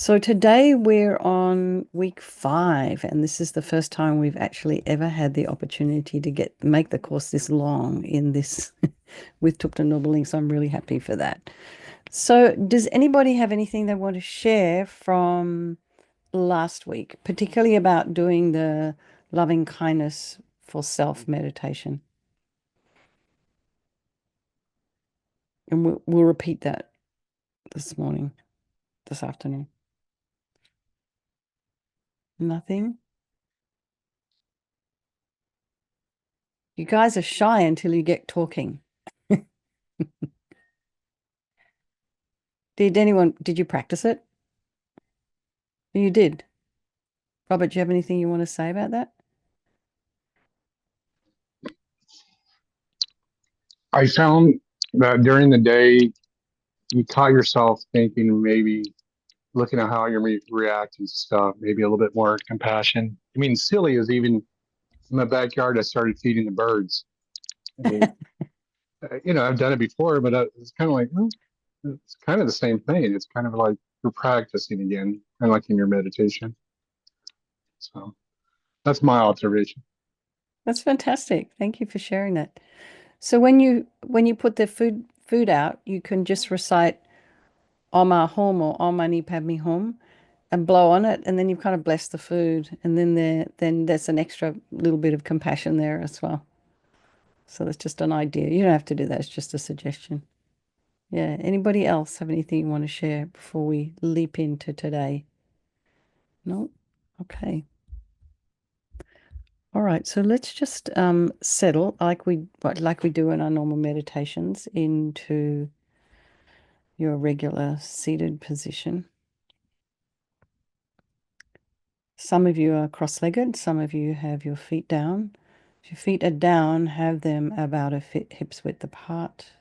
So today we're on week 5, and this is the first time we've actually ever had the opportunity to make the course this long in this with Tupta Nobeling, so I'm really happy for that. So does anybody have anything they want to share from last week, particularly about doing the loving kindness for self meditation? And we'll repeat that this afternoon. Nothing? You guys are shy until you get talking. Did you practice it? You did. Robert, do you have anything you want to say about that? I found that during the day, you caught yourself thinking, maybe looking at how you're reacting to stuff, maybe a little bit more compassion. I mean, silly is even in my backyard, I started feeding the birds. I mean, I've done it before, but it's kind of like, it's kind of the same thing. It's kind of like you're practicing again, kind of like in your meditation. So that's my observation. That's fantastic. Thank you for sharing that. So when you put the food out, you can just recite Om Hum or Om Mani Padme Hum and blow on it, and then you've kind of blessed the food, and then there's an extra little bit of compassion there as well. So that's just an idea. You don't have to do that. It's just a suggestion. Yeah. Anybody else have anything you want to share before we leap into today? No? Okay. All right, so let's just settle like we do in our normal meditations into your regular seated position. Some of you are cross-legged, some of you have your feet down. If your feet are down, have them about a hips width apart.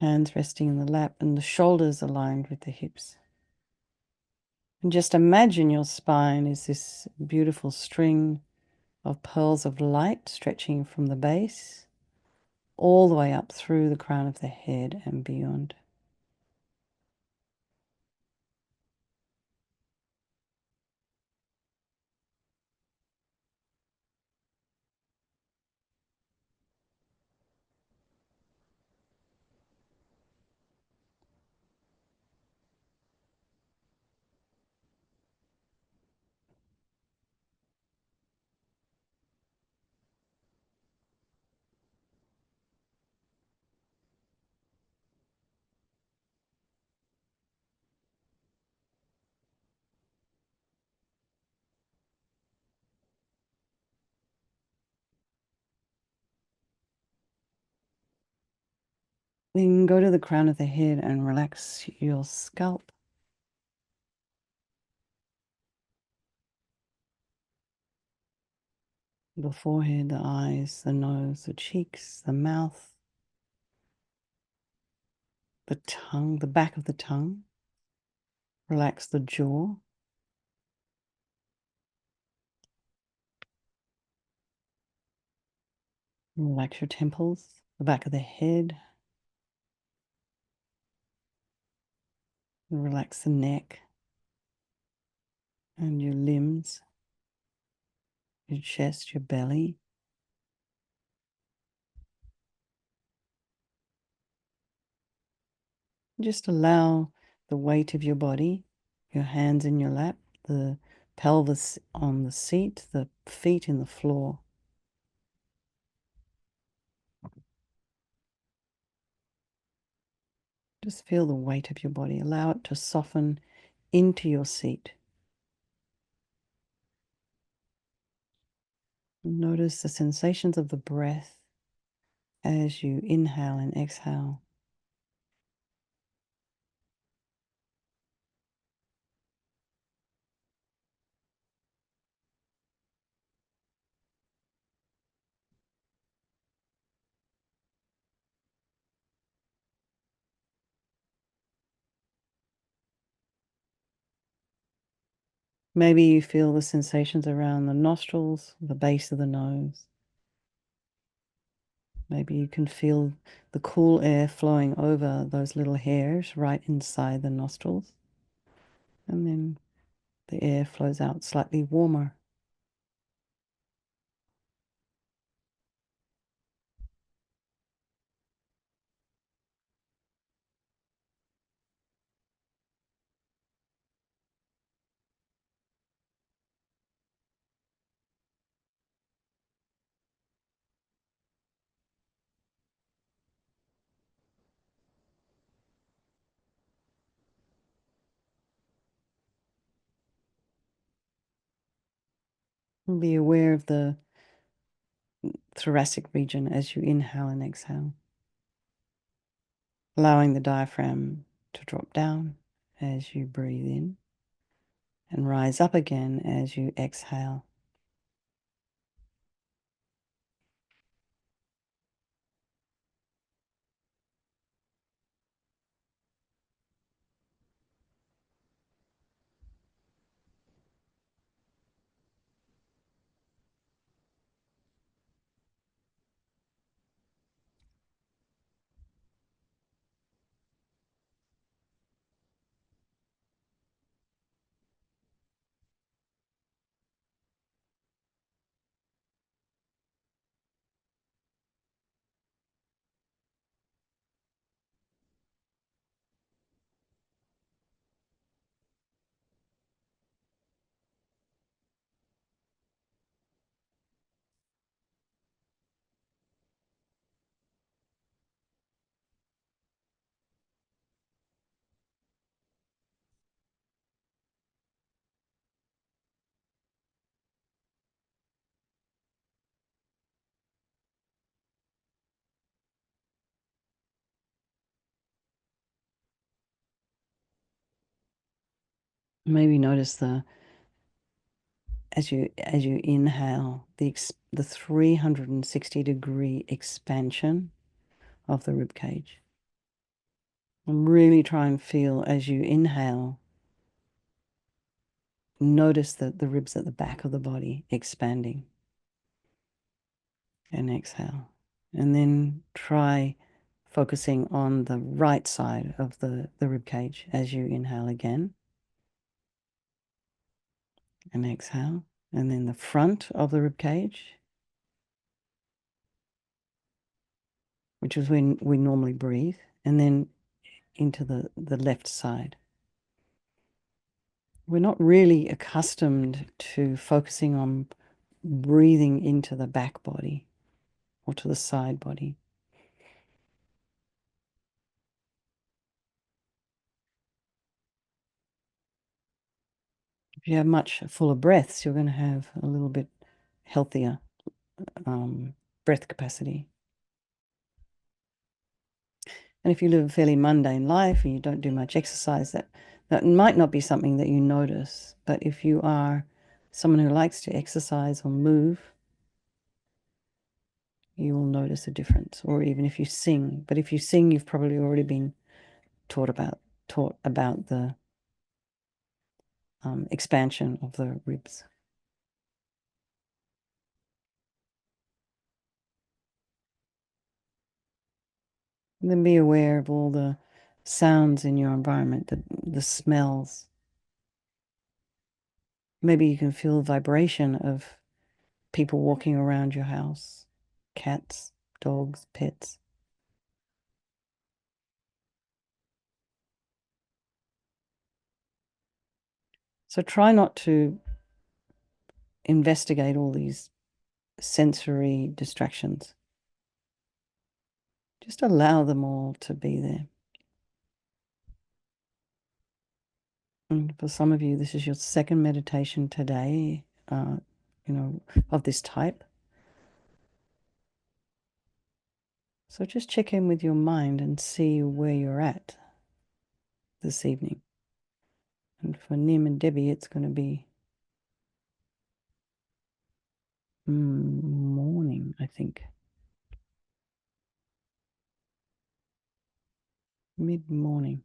Hands resting in the lap and the shoulders aligned with the hips. And just imagine your spine is this beautiful string of pearls of light stretching from the base all the way up through the crown of the head and beyond. Then go to the crown of the head and relax your scalp, the forehead, the eyes, the nose, the cheeks, the mouth, the tongue, the back of the tongue. Relax the jaw. Relax your temples, the back of the head. Relax the neck and your limbs, your chest, your belly. Just allow the weight of your body, your hands in your lap, the pelvis on the seat, the feet in the floor. Just feel the weight of your body. Allow it to soften into your seat. Notice the sensations of the breath as you inhale and exhale. Maybe you feel the sensations around the nostrils, the base of the nose. Maybe you can feel the cool air flowing over those little hairs right inside the nostrils, and then the air flows out slightly warmer. And be aware of the thoracic region as you inhale and exhale, allowing the diaphragm to drop down as you breathe in and rise up again as you exhale. Maybe notice the as you inhale the 360-degree expansion of the rib cage. And really try and feel as you inhale, notice that the ribs at the back of the body expanding. And exhale. And then try focusing on the right side of the rib cage as you inhale again. And exhale. And then the front of the rib cage, which is when we normally breathe, and then into the left side. We're not really accustomed to focusing on breathing into the back body or to the side body. If you have much fuller breaths, you're going to have a little bit healthier breath capacity. And if you live a fairly mundane life and you don't do much exercise, that might not be something that you notice. But if you are someone who likes to exercise or move, you will notice a difference. Or even if you sing. But if you sing, you've probably already been taught about the expansion of the ribs. And then be aware of all the sounds in your environment, the smells. Maybe you can feel vibration of people walking around your house, cats, dogs, pets. So try not to investigate all these sensory distractions. Just allow them all to be there. And for some of you, this is your second meditation today, of this type. So just check in with your mind and see where you're at this evening. And for Nim and Debbie, it's going to be morning, I think. Mid-morning.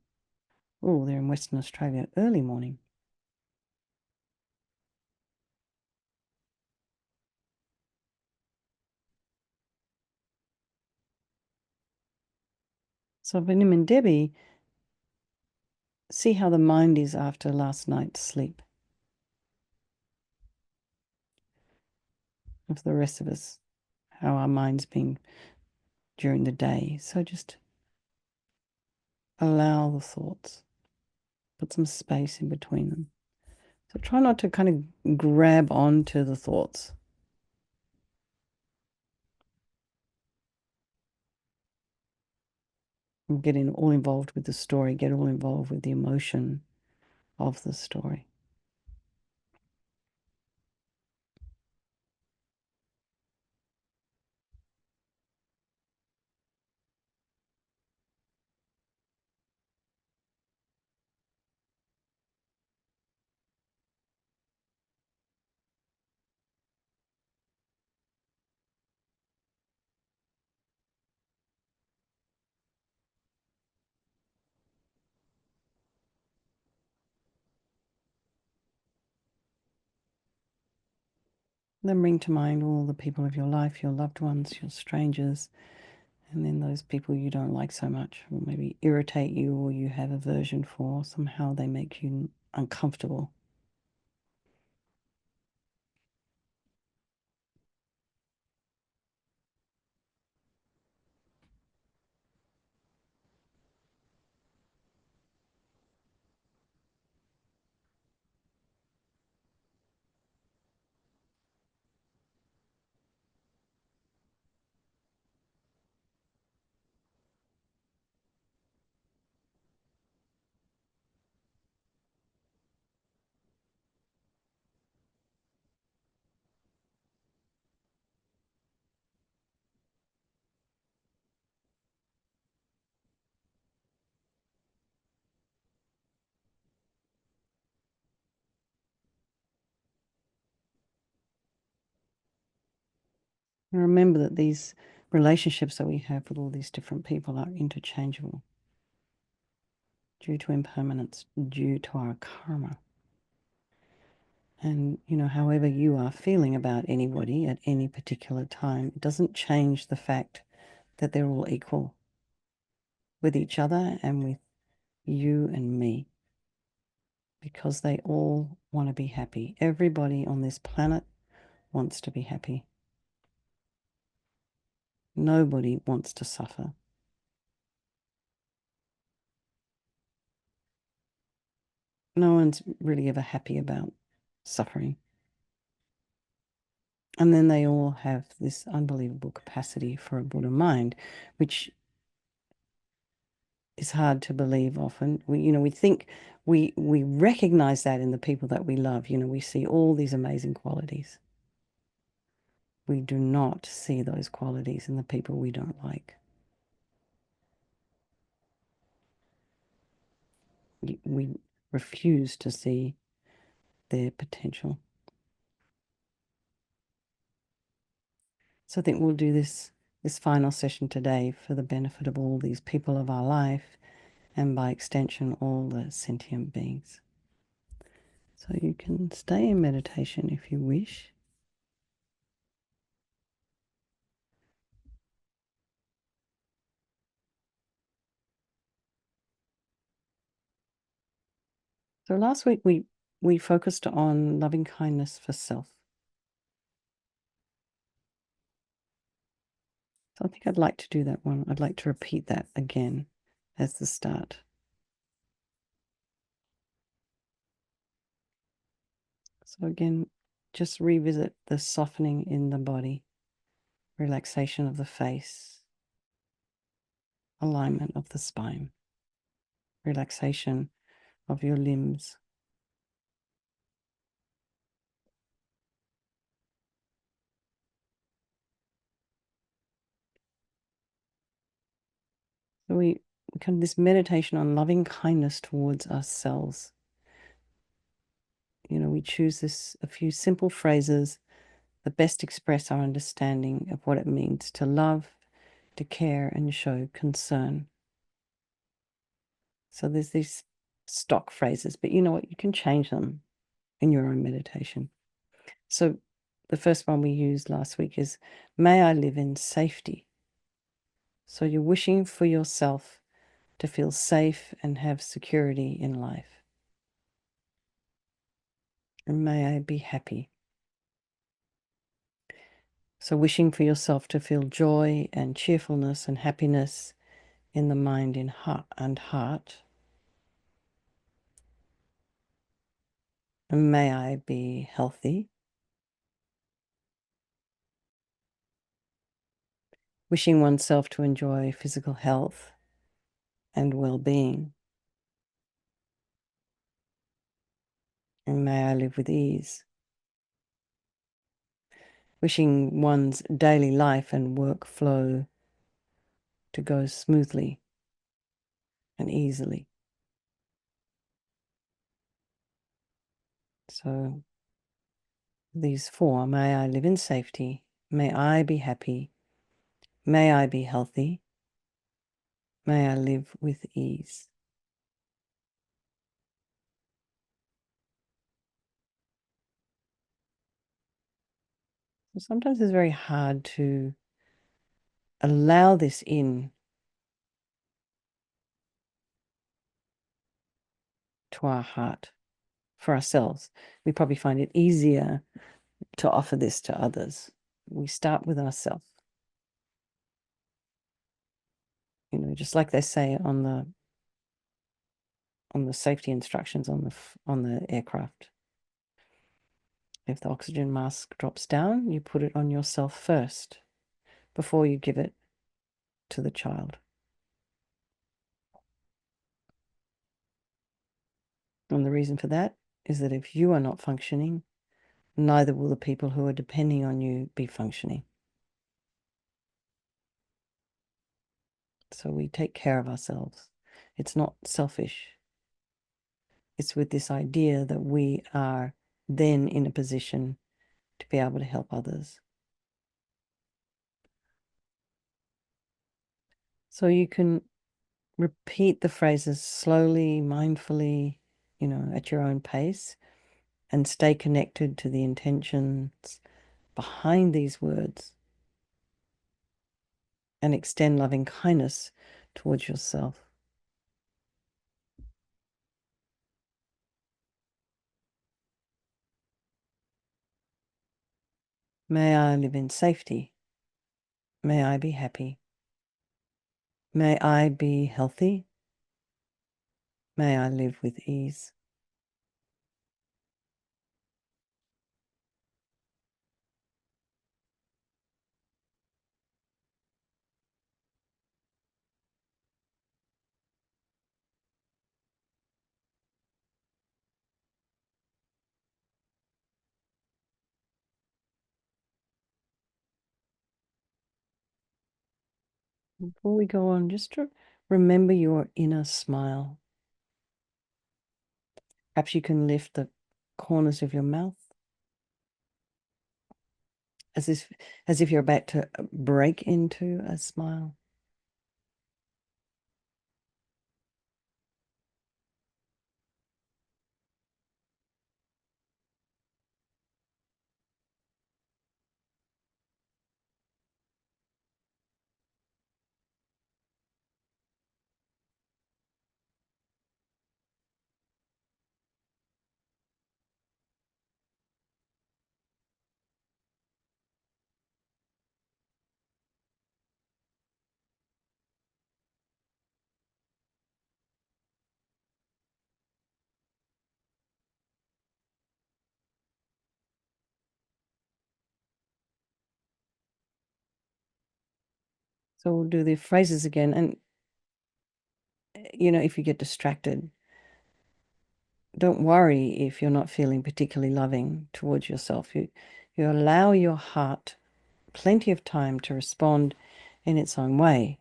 Oh, they're in Western Australia. Early morning. So, William and Debbie, see how the mind is after last night's sleep. Of the rest of us, how our mind's been during the day. So just allow the thoughts, put some space in between them. So try not to kind of grab onto the thoughts. And get all involved with the story, get all involved with the emotion of the story. Then bring to mind all the people of your life, your loved ones, your strangers, and then those people you don't like so much, or maybe irritate you, or you have aversion for, somehow they make you uncomfortable. And remember that these relationships that we have with all these different people are interchangeable due to impermanence, due to our karma. And, however you are feeling about anybody at any particular time, it doesn't change the fact that they're all equal with each other and with you and me, because they all want to be happy. Everybody on this planet wants to be happy. Nobody wants to suffer. No one's really ever happy about suffering. And then they all have this unbelievable capacity for a Buddha mind, which is hard to believe often. We think we recognize that in the people that we love. We see all these amazing qualities. We do not see those qualities in the people we don't like. We refuse to see their potential. So I think we'll do this final session today for the benefit of all these people of our life, and by extension, all the sentient beings. So you can stay in meditation if you wish. So last week we focused on loving kindness for self. So I think I'd like to do that one. I'd like to repeat that again as the start. So again, just revisit the softening in the body, relaxation of the face, alignment of the spine, relaxation of your limbs. So we kind of this meditation on loving kindness towards ourselves. We choose a few simple phrases that best express our understanding of what it means to love, to care, and show concern. So there's these stock phrases, but you know what? You can change them in your own meditation. So the first one we used last week is, may I live in safety. So you're wishing for yourself to feel safe and have security in life. And may I be happy. So wishing for yourself to feel joy and cheerfulness and happiness in the mind and heart. And may I be healthy. Wishing oneself to enjoy physical health and well-being. And may I live with ease. Wishing one's daily life and work flow to go smoothly and easily. So these four: may I live in safety, may I be happy, may I be healthy, may I live with ease. So sometimes it's very hard to allow this in to our heart for ourselves. We probably find it easier to offer this to others. We start with ourselves. You know, just like they say on the safety instructions on the aircraft. If the oxygen mask drops down, you put it on yourself first before you give it to the child. And the reason for that is that if you are not functioning, neither will the people who are depending on you be functioning. So we take care of ourselves. It's not selfish. It's with this idea that we are then in a position to be able to help others. So you can repeat the phrases slowly, mindfully, you know, at your own pace, and stay connected to the intentions behind these words and extend loving kindness towards yourself. May I live in safety. May I be happy. May I be healthy. May I live with ease. Before we go on, just remember your inner smile. Perhaps you can lift the corners of your mouth as if you're about to break into a smile. So we'll do the phrases again. And, you know, if you get distracted, don't worry if you're not feeling particularly loving towards yourself. You allow your heart plenty of time to respond in its own way.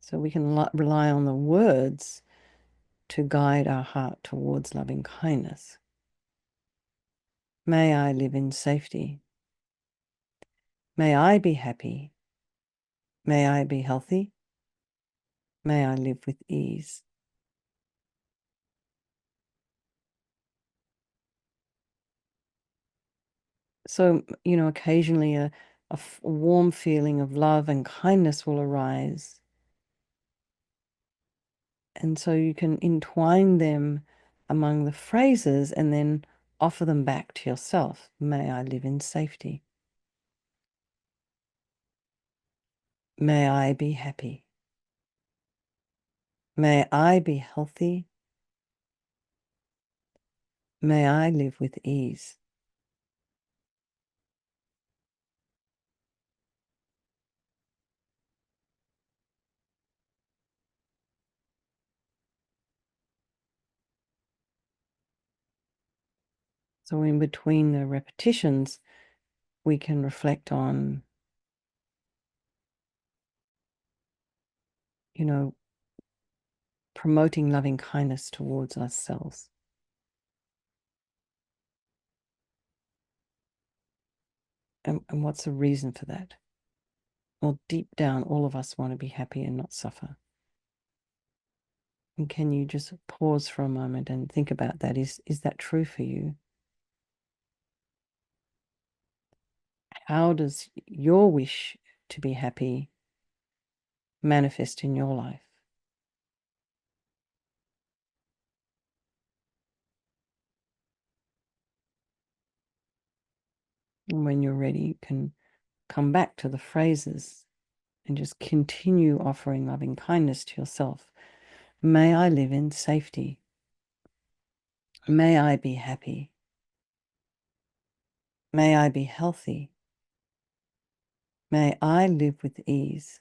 So we can rely on the words to guide our heart towards loving kindness. May I live in safety. May I be happy. May I be healthy. May I live with ease. So, you know, occasionally a warm feeling of love and kindness will arise And so you can entwine them among the phrases and then offer them back to yourself. May I live in safety. May I be happy. May I be healthy. May I live with ease. So in between the repetitions, we can reflect on, promoting loving kindness towards ourselves. And what's the reason for that? Well, deep down, all of us want to be happy and not suffer. And can you just pause for a moment and think about that? Is that true for you? How does your wish to be happy manifest in your life? And when you're ready, you can come back to the phrases and just continue offering loving kindness to yourself. May I live in safety. May I be happy. May I be healthy. May I live with ease.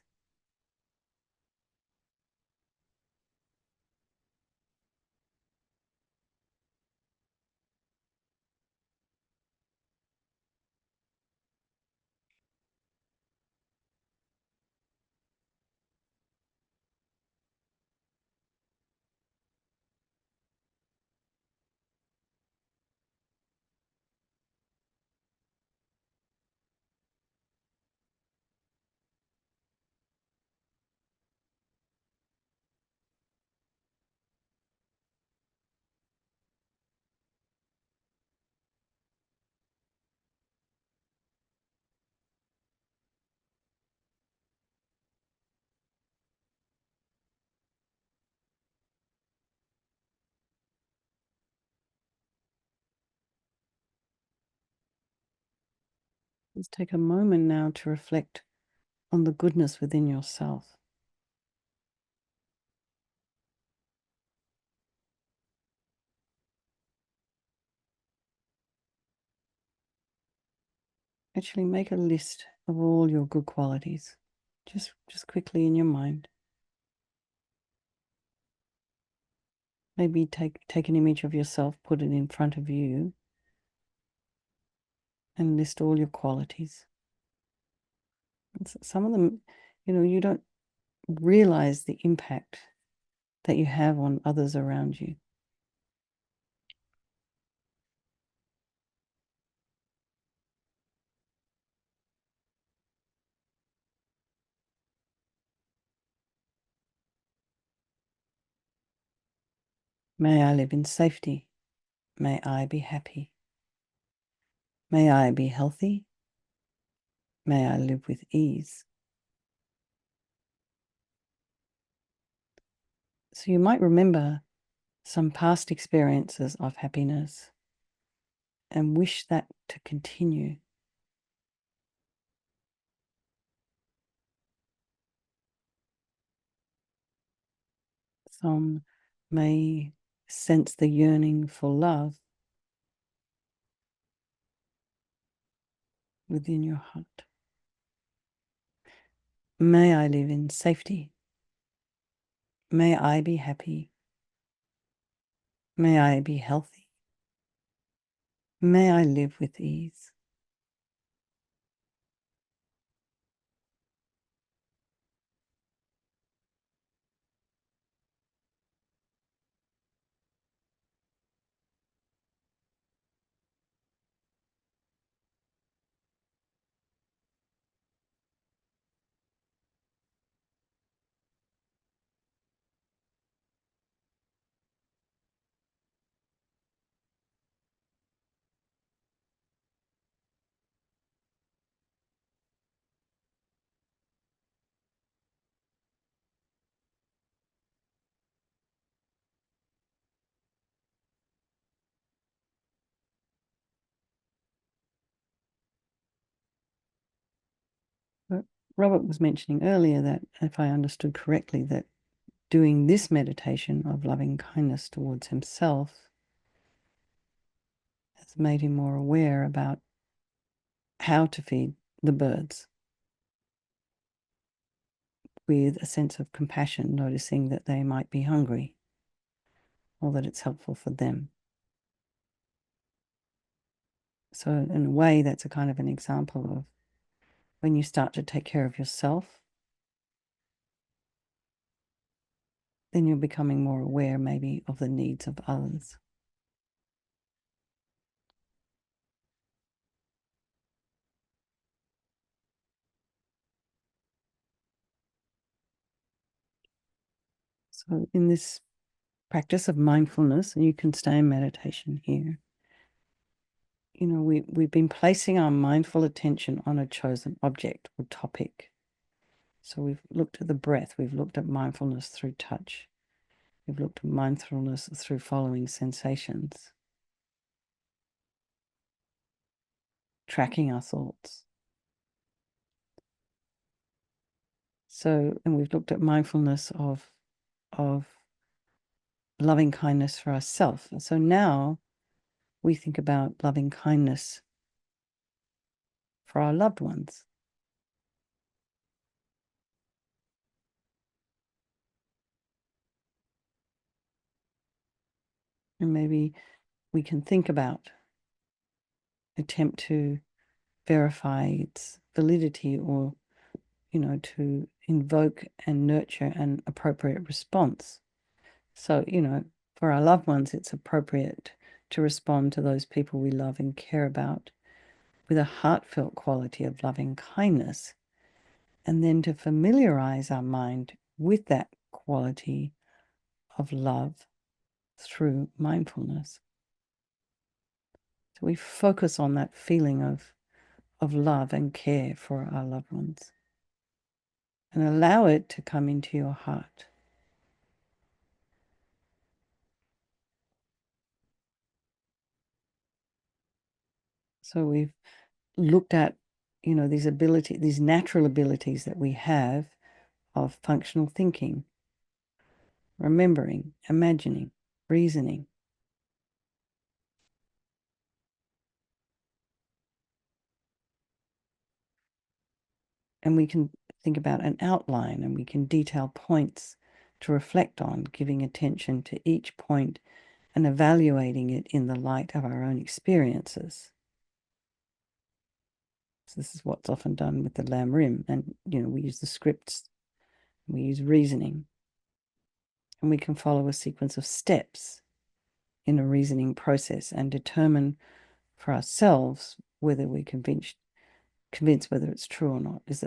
Let's take a moment now to reflect on the goodness within yourself. Actually make a list of all your good qualities, just quickly in your mind. Maybe take an image of yourself, put it in front of you, and list all your qualities. And some of them, you don't realize the impact that you have on others around you. May I live in safety. May I be happy. May I be healthy. May I live with ease. So you might remember some past experiences of happiness and wish that to continue. Some may sense the yearning for love within your heart. May I live in safety. May I be happy. May I be healthy. May I live with ease. Robert was mentioning earlier that, if I understood correctly, that doing this meditation of loving kindness towards himself has made him more aware about how to feed the birds with a sense of compassion, noticing that they might be hungry or that it's helpful for them. So in a way, that's a kind of an example of when you start to take care of yourself, then you're becoming more aware maybe of the needs of others. So in this practice of mindfulness, and you can stay in meditation here, we've been placing our mindful attention on a chosen object or topic. So we've looked at the breath, we've looked at mindfulness through touch, we've looked at mindfulness through following sensations, tracking our thoughts. So, and we've looked at mindfulness of loving kindness for ourselves. So now we think about loving kindness for our loved ones. And maybe we can attempt to verify its validity, or, to invoke and nurture an appropriate response. So, for our loved ones, it's appropriate to respond to those people we love and care about with a heartfelt quality of loving kindness, and then to familiarize our mind with that quality of love through mindfulness. So we focus on that feeling of love and care for our loved ones, and allow it to come into your heart. So we've looked at, these natural abilities that we have of functional thinking, remembering, imagining, reasoning. And we can think about an outline, and we can detail points to reflect on, giving attention to each point and evaluating it in the light of our own experiences. So this is what's often done with the Lam Rim. And, we use the scripts, we use reasoning, and we can follow a sequence of steps in a reasoning process and determine for ourselves whether we're convinced whether it's true or not. Is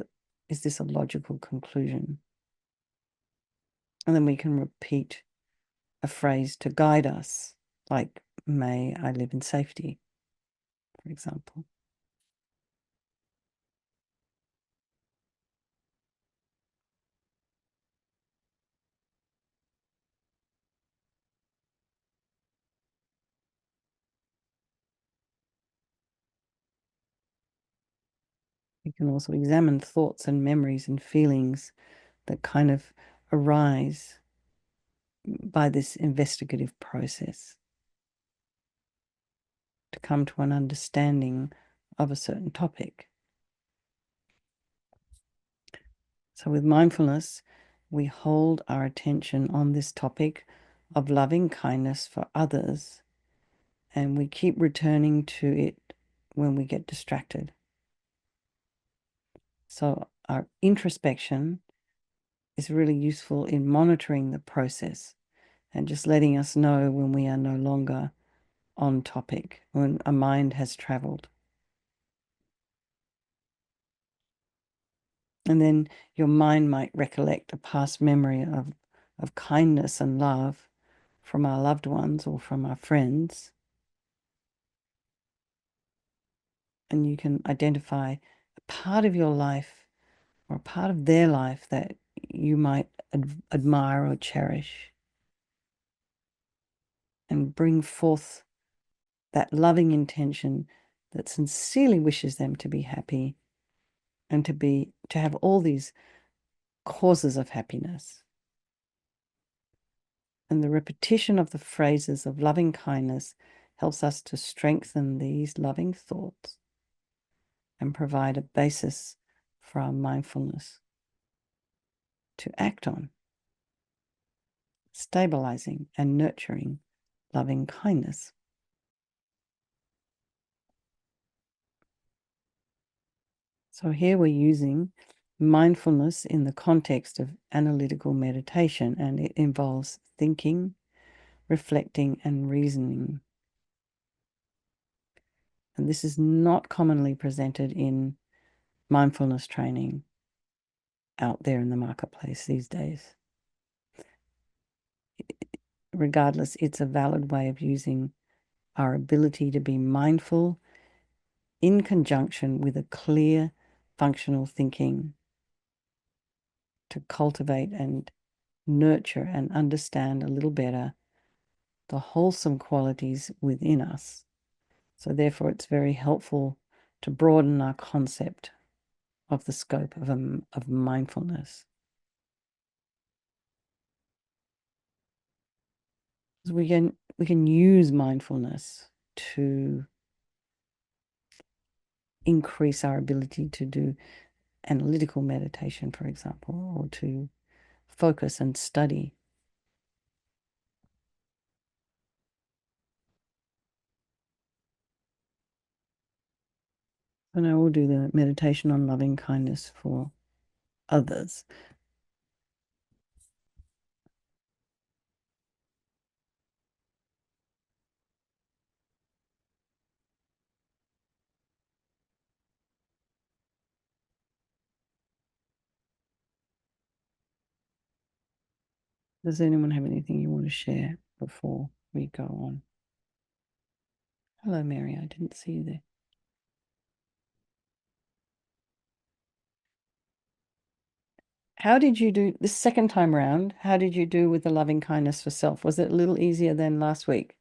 this a logical conclusion? And then we can repeat a phrase to guide us, like, may I live in safety, for example. We can also examine thoughts and memories and feelings that kind of arise by this investigative process to come to an understanding of a certain topic. So with mindfulness, we hold our attention on this topic of loving kindness for others, and we keep returning to it when we get distracted. So our introspection is really useful in monitoring the process and just letting us know when we are no longer on topic, when a mind has traveled. And then your mind might recollect a past memory of kindness and love from our loved ones or from our friends. And you can identify a part of your life or a part of their life that you might admire or cherish, and bring forth that loving intention that sincerely wishes them to be happy and to have all these causes of happiness. And the repetition of the phrases of loving kindness helps us to strengthen these loving thoughts and provide a basis for our mindfulness to act on, stabilizing and nurturing loving kindness. So here we're using mindfulness in the context of analytical meditation, and it involves thinking, reflecting, and reasoning. And this is not commonly presented in mindfulness training out there in the marketplace these days. Regardless, it's a valid way of using our ability to be mindful in conjunction with a clear, functional thinking to cultivate and nurture and understand a little better the wholesome qualities within us. So therefore, it's very helpful to broaden our concept of the scope of mindfulness. We can use mindfulness to increase our ability to do analytical meditation, for example, or to focus and study. And I will do the meditation on loving kindness for others. Does anyone have anything you want to share before we go on? Hello, Mary. I didn't see you there. How did you do this second time round? How did you do with the loving kindness for self? Was it a little easier than last week?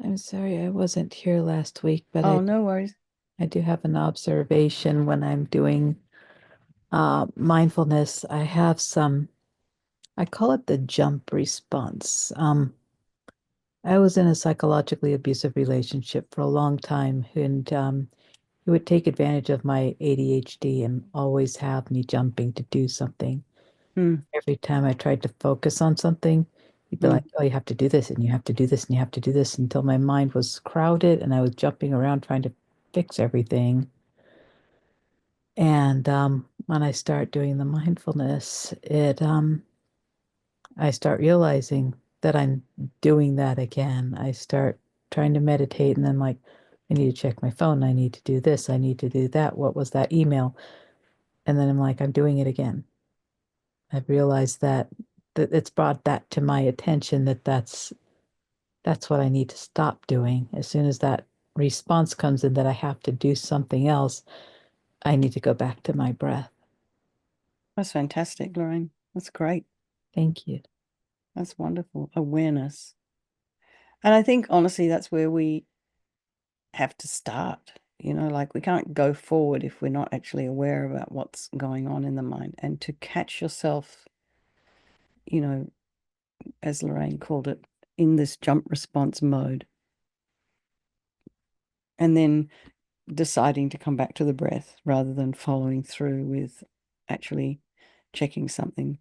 I'm sorry I wasn't here last week, but Oh, no worries. I do have an observation when I'm doing mindfulness. I have I call it the jump response. I was in a psychologically abusive relationship for a long time, and he would take advantage of my ADHD and always have me jumping to do something. Hmm. Every time I tried to focus on something, he'd be Hmm. like, "Oh, you have to do this, and you have to do this, and you have to do this," until my mind was crowded and I was jumping around trying to fix everything. And when I start doing the mindfulness, I start realizing that I'm doing that again. I start trying to meditate, and then like, I need to check my phone. I need to do this. I need to do that. What was that email? And then I'm like, I'm doing it again. I've realized that it's brought that to my attention that that's what I need to stop doing. As soon as that response comes in that I have to do something else, I need to go back to my breath. That's fantastic, Lorraine. That's great. Thank you. That's wonderful. Awareness. And I think honestly, that's where we have to start. Like we can't go forward if we're not actually aware about what's going on in the mind. And to catch yourself, you know, as Lorraine called it, in this jump response mode. And then deciding to come back to the breath rather than following through with actually checking something.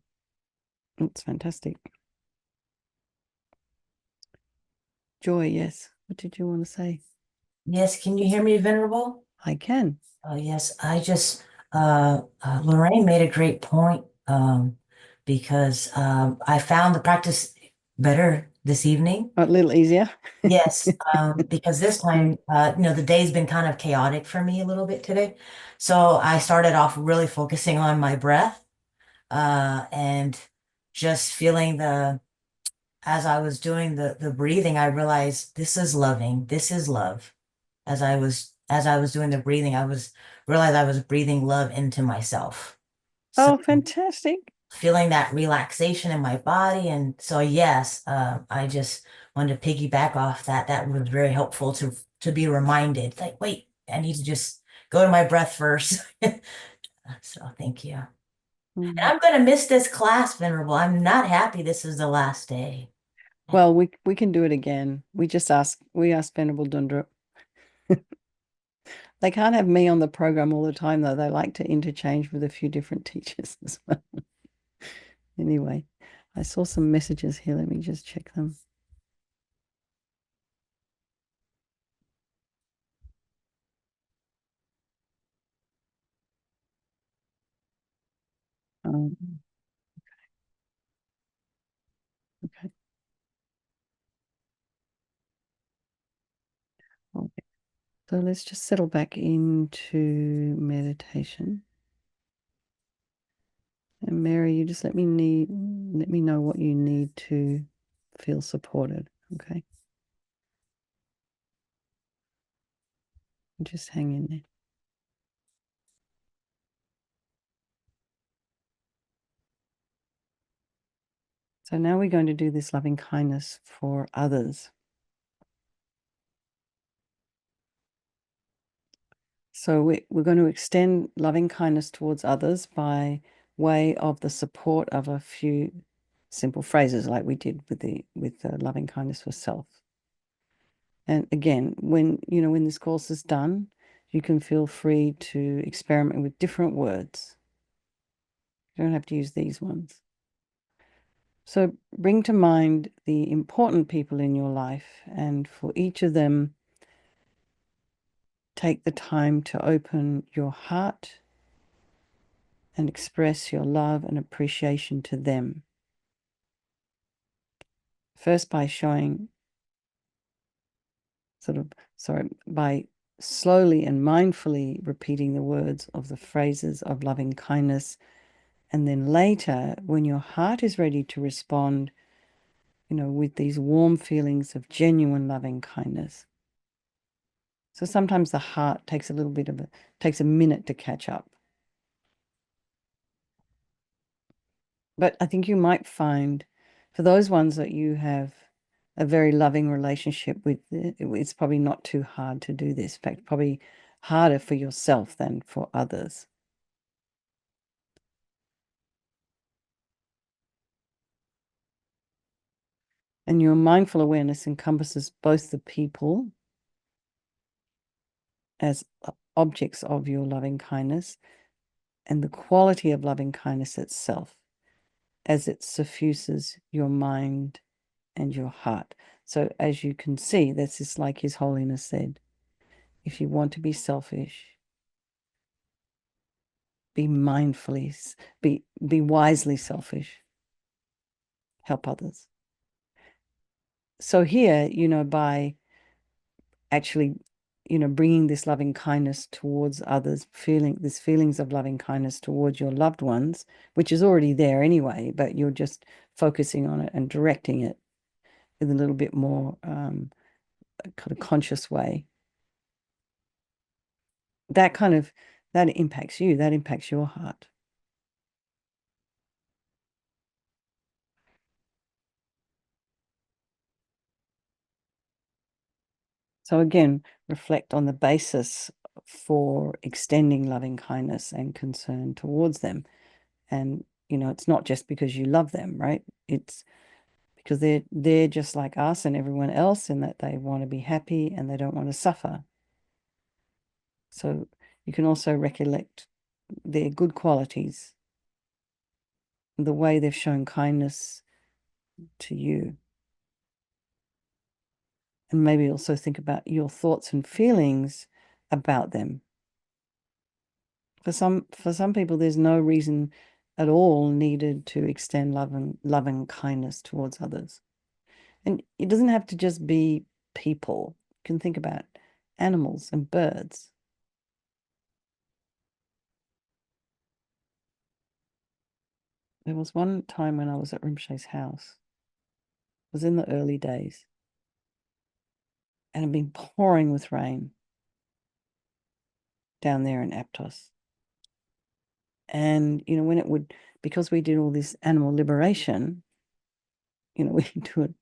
It's fantastic. Joy, yes. What did you want to say? Yes, can you hear me, Venerable? I can. Oh, yes, Lorraine made a great point because I found the practice better this evening. A little easier. Yes, because this time, the day's been kind of chaotic for me a little bit today. So I started off really focusing on my breath and just feeling as I was doing the breathing, I realized this is loving, this is love. As I was doing the breathing, realized I was breathing love into myself. So Oh, fantastic. feeling that relaxation in my body. And so, yes, I just wanted to piggyback off that. That was very helpful to be reminded, like, wait, I need to just go to my breath first. So thank you. And Mm. I'm going to miss this class, Venerable. I'm not happy this is the last day. Well, we can do it again. We ask Venerable Dundrup. They can't have me on the program all the time, though. They like to interchange with a few different teachers as well. Anyway, I saw some messages here. Let me just check them. Um, okay. Okay. So let's just settle back into meditation. And Mary, you just let me know what you need to feel supported. Okay. Just hang in there. So now we're going to do this loving kindness for others. So we're going to extend loving kindness towards others by way of the support of a few simple phrases like we did with the loving kindness for self. And again, when this course is done, you can feel free to experiment with different words. You don't have to use these ones. So bring to mind the important people in your life, and for each of them, take the time to open your heart and express your love and appreciation to them. First, by by slowly and mindfully repeating the words of the phrases of loving kindness. And then later, when your heart is ready to respond, with these warm feelings of genuine loving kindness. So sometimes the heart takes takes a minute to catch up. But I think you might find for those ones that you have a very loving relationship with, it's probably not too hard to do this. In fact, probably harder for yourself than for others. And your mindful awareness encompasses both the people as objects of your loving kindness and the quality of loving kindness itself as it suffuses your mind and your heart. So as you can see, this is like His Holiness said, if you want to be selfish, be mindfully, be wisely selfish, help others. So here, by actually, bringing this loving kindness towards others, feelings of loving kindness towards your loved ones, which is already there anyway, but you're just focusing on it and directing it in a little bit more kind of conscious way. That impacts you, that impacts your heart. So again, reflect on the basis for extending loving kindness and concern towards them. And, it's not just because you love them, right? It's because they're just like us and everyone else in that they want to be happy and they don't want to suffer. So you can also recollect their good qualities, the way they've shown kindness to you. And maybe also think about your thoughts and feelings about them. For some people, there's no reason at all needed to extend loving kindness towards others. And it doesn't have to just be people. You can think about animals and birds. There was one time when I was at Rinpoche's house. It was in the early days. And it had been pouring with rain down there in Aptos. And, when it would, because we did all this animal liberation, we do it,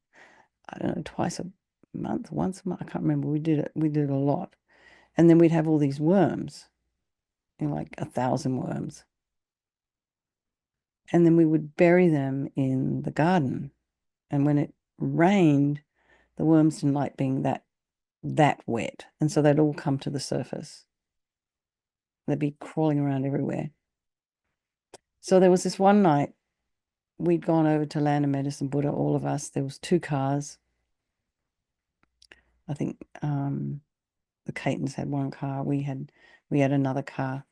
I don't know, twice a month, once a month, I can't remember. We did it a lot. And then we'd have all these worms, like 1,000 worms. And then we would bury them in the garden. And when it rained, the worms didn't like being that wet. And so they'd all come to the surface. They'd be crawling around everywhere. So there was this one night, we'd gone over to Land of Medicine Buddha, all of us. There was 2 cars. I think the Catons had 1 car. We had another car.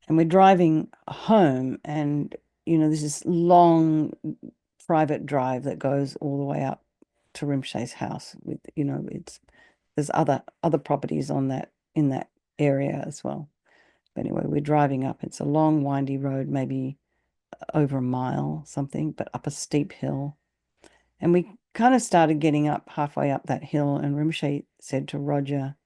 And we're driving home, and there's this long private drive that goes all the way up to Rinpoche's house. With there's other properties on that, in that area as well. But anyway, we're driving up. It's a long, windy road, maybe over a mile something, but up a steep hill. And we kind of started getting up halfway up that hill, and Rinpoche said to Roger,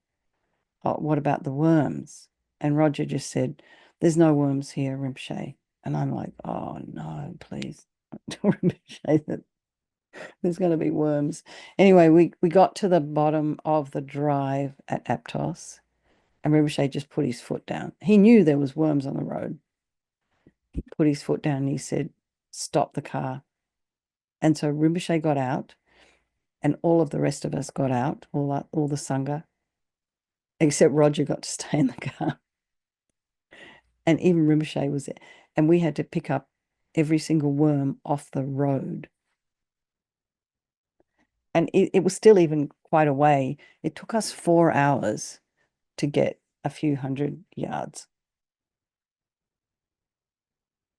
"Oh, what about the worms?" And Roger just said, "There's no worms here, Rinpoche." And I'm like, "Oh no, please don't Rinpoche that there's going to be worms." Anyway, we got to the bottom of the drive at Aptos, and Rinpoche just put his foot down. He knew there was worms on the road. He put his foot down and he said, "Stop the car." And so Rinpoche got out, and all of the rest of us got out, all the Sangha, except Roger got to stay in the car. And even Rinpoche was there. And we had to pick up every single worm off the road. And it was still even quite a way. It took us 4 hours to get a few hundred yards.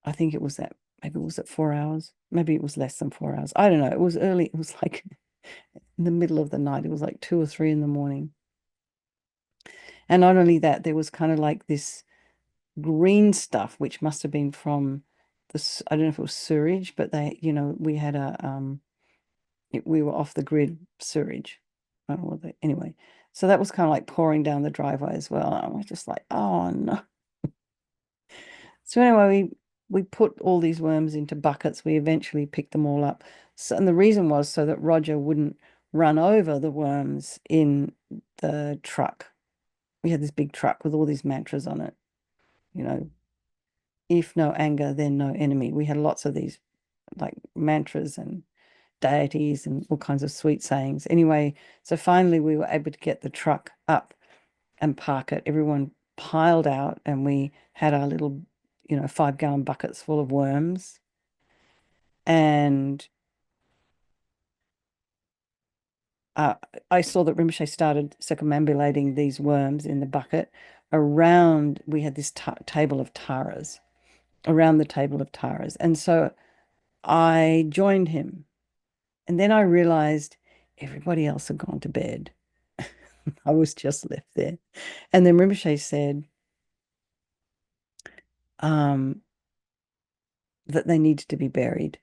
I think it was that. Maybe it was at 4 hours. Maybe it was less than 4 hours. I don't know. It was early. It was like in the middle of the night. It was like 2 or 3 in the morning. And not only that, there was kind of like this green stuff, which must have been from I don't know if it was sewage, but we had we were off the grid sewage. I don't know anyway. So that was kind of like pouring down the driveway as well. And I was just like, oh no. So anyway, we put all these worms into buckets. We eventually picked them all up. So, and the reason was so that Roger wouldn't run over the worms in the truck. We had this big truck with all these mantras on it. If no anger, then no enemy. We had lots of these like mantras and deities and all kinds of sweet sayings. Anyway, so finally we were able to get the truck up and park it. Everyone piled out, and we had our little, 5-gallon buckets full of worms. And I saw that Rinpoche started circumambulating these worms in the bucket around. We had this table of taras, around the table of taras. And so I joined him. And then I realized everybody else had gone to bed. I was just left there. And then Rinpoche said that they needed to be buried,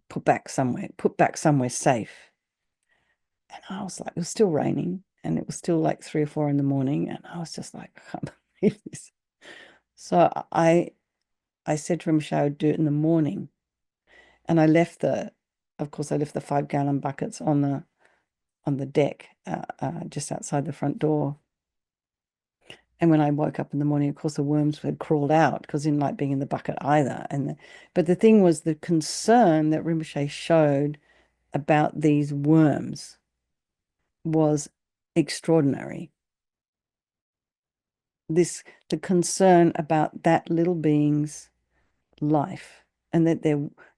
put back somewhere safe. And I was like, it was still raining, and it was still like 3 or 4 in the morning. And I was just like, I can't believe this. So I said to Rinpoche I would do it in the morning. And of course, I left the 5-gallon buckets on the deck, just outside the front door. And when I woke up in the morning, of course, the worms had crawled out because I didn't like being in the bucket either. But the thing was, the concern that Rinpoche showed about these worms was extraordinary. The concern about that little being's life, and that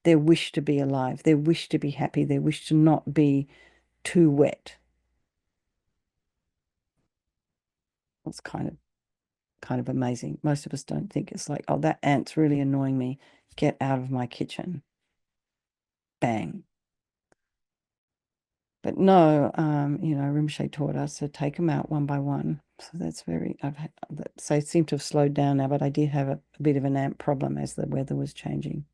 their wish to be alive, their wish to be happy, their wish to not be too wet. It's kind of amazing. Most of us don't think. It's like, oh, that ant's really annoying me. Get out of my kitchen. Bang. But no, Rinpoche taught us to take them out one by one. So that's so it seemed to have slowed down now, but I did have a bit of an ant problem as the weather was changing.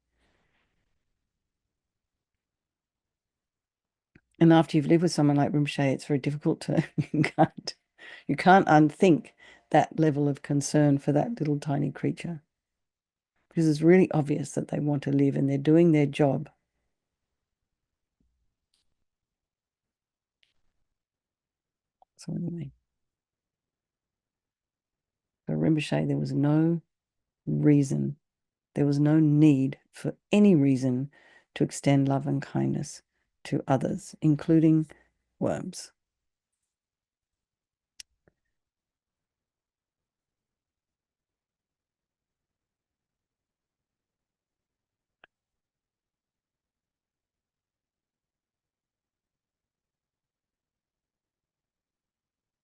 And after you've lived with someone like Rinpoche, it's very difficult to, you can't unthink that level of concern for that little tiny creature, because it's really obvious that they want to live and they're doing their job. So anyway, for Rinpoche, there was no reason, there was no need for any reason to extend love and kindness to others, including worms.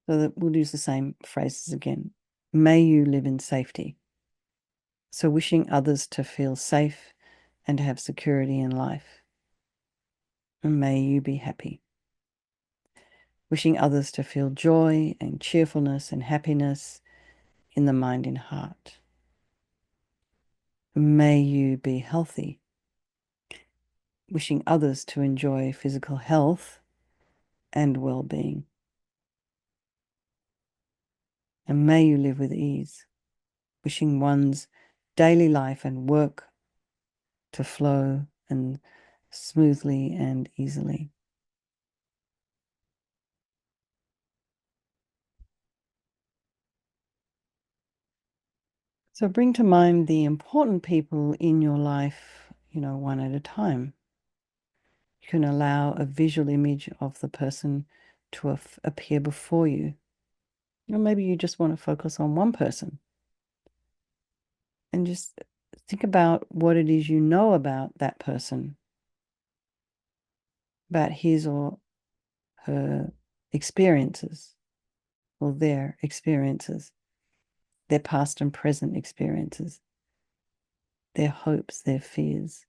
So that we'll use the same phrases again. May you live in safety. So wishing others to feel safe and have security in life. And may you be happy. Wishing others to feel joy and cheerfulness and happiness in the mind and heart. May you be healthy. Wishing others to enjoy physical health and well-being. And may you live with ease. Wishing one's daily life and work to flow and smoothly and easily. So bring to mind the important people in your life, one at a time. You can allow a visual image of the person to appear before you. Or maybe you just want to focus on one person and just think about what it is you know about that person, about his or her experiences, or their experiences, their past and present experiences, their hopes, their fears,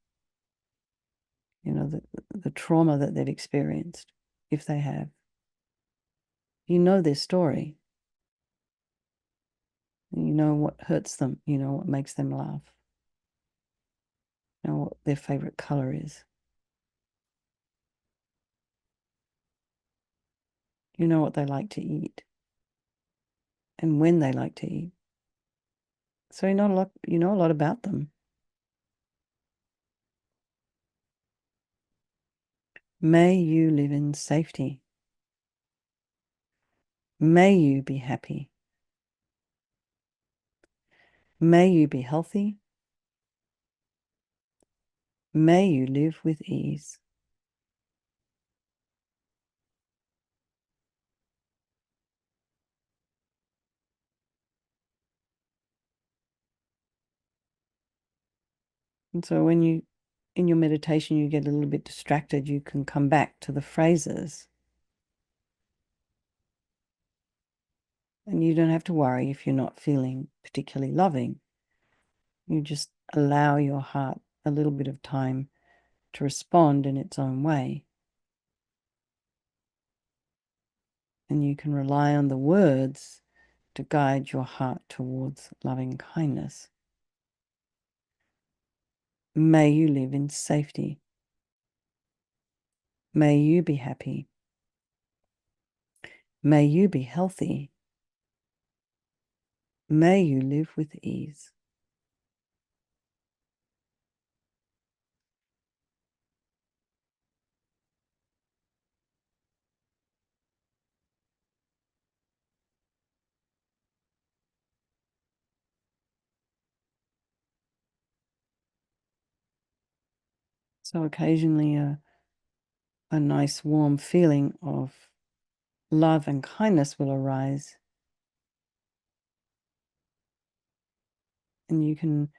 the trauma that they've experienced, if they have. You know their story. You know what hurts them. You know what makes them laugh. You know what their favorite color is. You know what they like to eat and when they like to eat. So you know a lot about them. May you live in safety. May you be happy. May you be healthy. May you live with ease. And so when in your meditation, you get a little bit distracted, you can come back to the phrases. And you don't have to worry if you're not feeling particularly loving. You just allow your heart a little bit of time to respond in its own way. And you can rely on the words to guide your heart towards loving kindness. May you live in safety. May you be happy. May you be healthy. May you live with ease. So occasionally a nice warm feeling of love and kindness will arise. And you can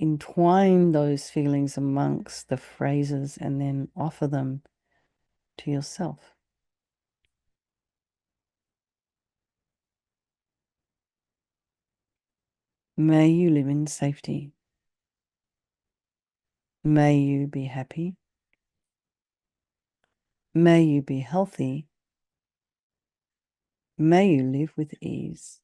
entwine those feelings amongst the phrases and then offer them to yourself. May you live in safety. May you be happy. May you be healthy. May you live with ease.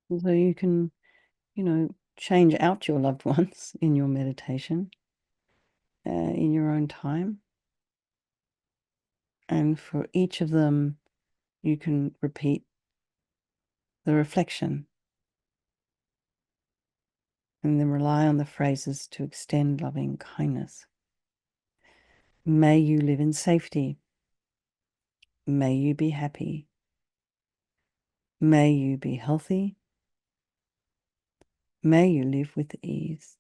So you can, change out your loved ones in your meditation, in your own time. And for each of them, you can repeat the reflection and then rely on the phrases to extend loving kindness. May you live in safety. May you be happy. May you be healthy. May you live with ease.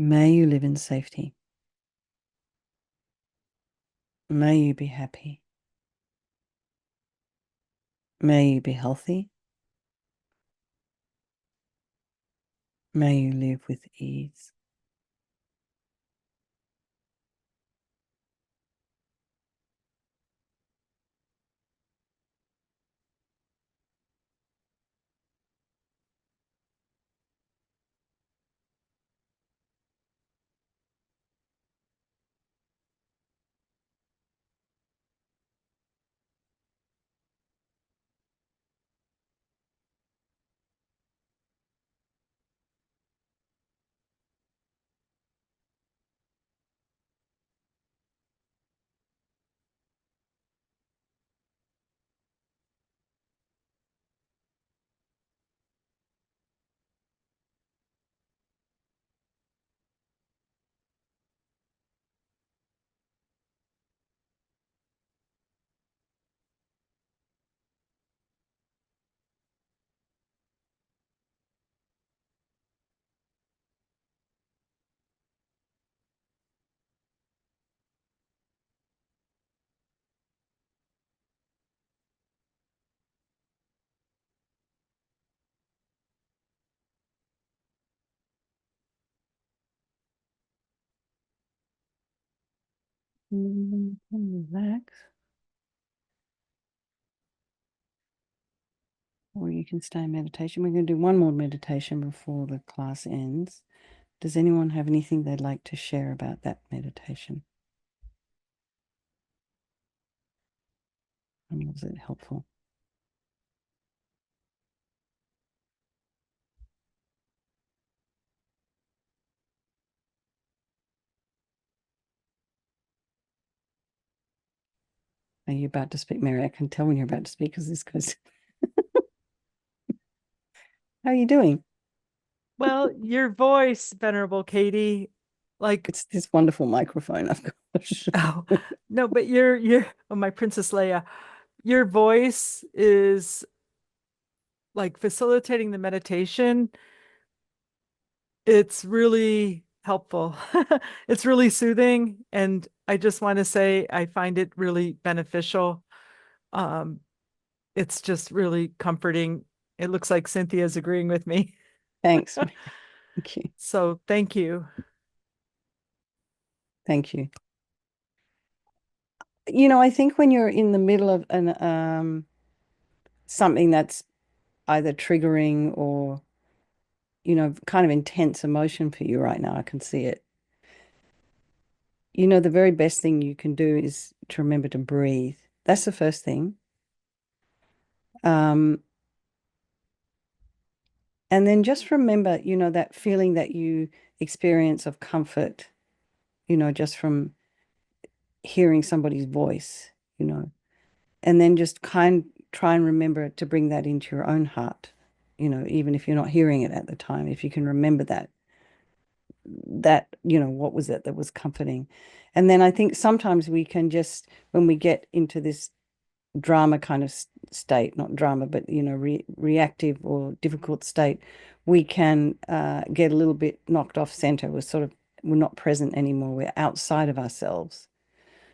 May you live in safety. May you be happy. May you be healthy. May you live with ease. Relax. Or you can stay in meditation. We're going to do one more meditation before the class ends. Does anyone have anything they'd like to share about that meditation? And was it helpful? Are you about to speak, Mary? I can tell when you're about to speak because this goes. How are you doing? Well, your voice, Venerable Katy, like, It's this wonderful microphone I've got. oh, no, but oh, my Princess Leia, your voice is like facilitating the meditation. It's really helpful. It's really soothing. And I just want to say I find it really beneficial. Um, it's just really comforting. It looks like Cynthia's agreeing with me. Thanks, Mary. Thank you. So thank you. Thank you. I think when you're in the middle of something that's either triggering or, kind of intense emotion for you right now, I can see it. The very best thing you can do is to remember to breathe. That's the first thing. And then just remember, that feeling that you experience of comfort, just from hearing somebody's voice, and then just try and remember to bring that into your own heart, even if you're not hearing it at the time, if you can remember that, what was it that was comforting. And then I think sometimes we can just, when we get into this drama kind of state, not drama, but reactive or difficult state, we can get a little bit knocked off center. We're not present anymore. We're outside of ourselves.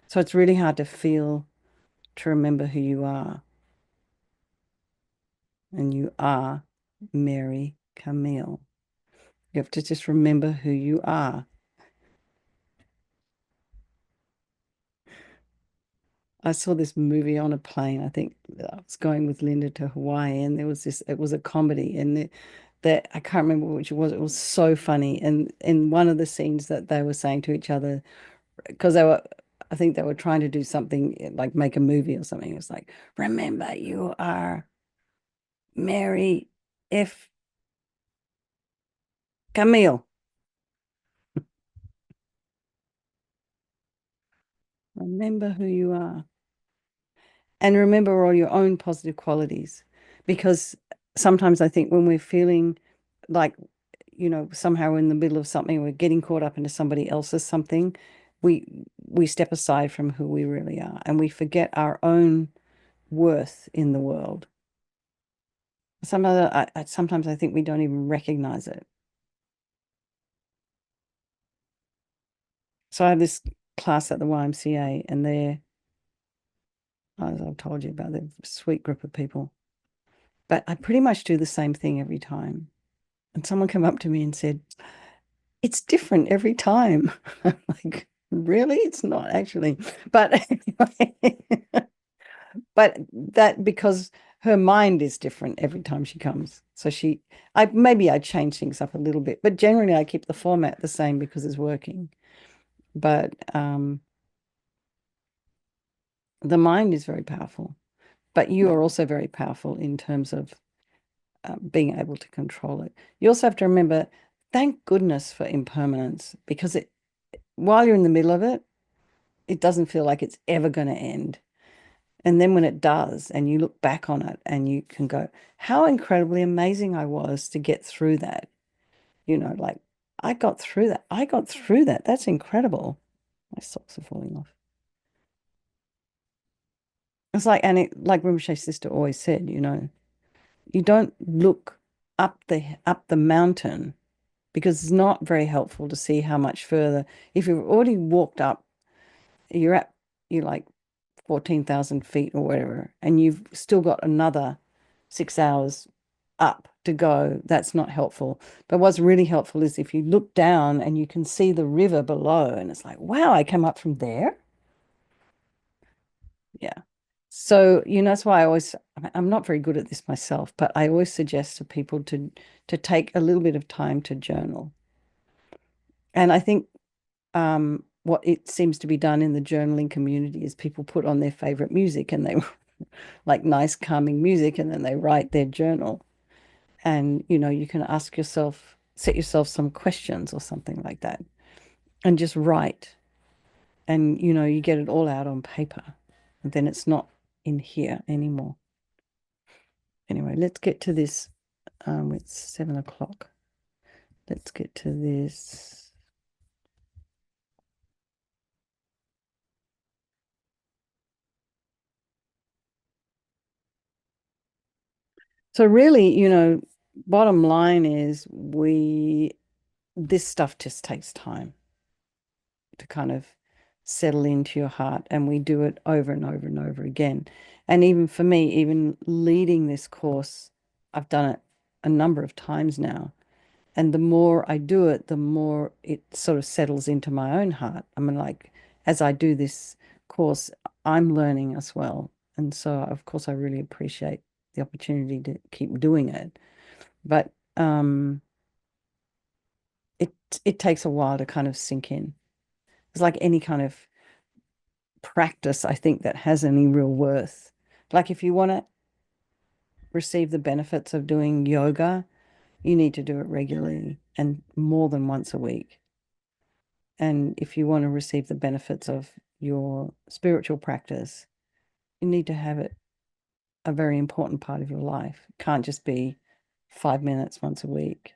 So it's really hard to remember who you are. And you are Mary Camille. You have to just remember who you are. I saw this movie on a plane. I think I was going with Linda to Hawaii, and it was a comedy, and that I can't remember which it was. It was so funny. And in one of the scenes that they were saying to each other, because I think they were trying to do something like make a movie or something. It was like, remember, you are Mary F. Camille. Remember who you are. And remember all your own positive qualities, because sometimes I think when we're feeling like, somehow in the middle of something, we're getting caught up into somebody else's something, we step aside from who we really are, and we forget our own worth in the world. Sometimes I think we don't even recognize it. So I have this class at the YMCA, and as I've told you about, the sweet group of people. But I pretty much do the same thing every time. And someone came up to me and said, it's different every time. I'm like, really? It's not actually. But anyway, but that because her mind is different every time she comes. So maybe I change things up a little bit, but generally I keep the format the same because it's working. But the mind is very powerful. But you are also very powerful in terms of being able to control it. You also have to remember, thank goodness for impermanence, because while you're in the middle of it, it doesn't feel like it's ever going to end. And then when it does, and you look back on it and you can go, how incredibly amazing I was to get through that. Like, I got through that. I got through that. That's incredible. My socks are falling off. It's like, like Rinpoche's sister always said, you don't look up the mountain, because it's not very helpful to see how much further. If you've already walked up, you're like 14,000 feet or whatever, and you've still got another 6 hours up to go. That's not helpful. But what's really helpful is if you look down and you can see the river below, and it's like, wow, I came up from there. Yeah. So, that's why I'm not very good at this myself, but I always suggest to people to take a little bit of time to journal. And I think what it seems to be done in the journaling community is people put on their favorite music, and they like nice calming music, and then they write their journal. And you can set yourself some questions or something like that, and just write. And you get it all out on paper, and then it's not in here anymore. Anyway, let's get to this. It's 7 o'clock. Let's get to this. So really, bottom line is this stuff just takes time to kind of settle into your heart, and we do it over and over and over again. And even for me, even leading this course, I've done it a number of times now. And the more I do it, the more it sort of settles into my own heart. I mean, like, as I do this course, I'm learning as well. And so, of course, I really appreciate the opportunity to keep doing it. But it takes a while to kind of sink in. It's like any kind of practice, I think, that has any real worth. Like, if you want to receive the benefits of doing yoga, you need to do it regularly and more than once a week. And if you want to receive the benefits of your spiritual practice, you need to have it a very important part of your life. It can't just be 5 minutes once a week.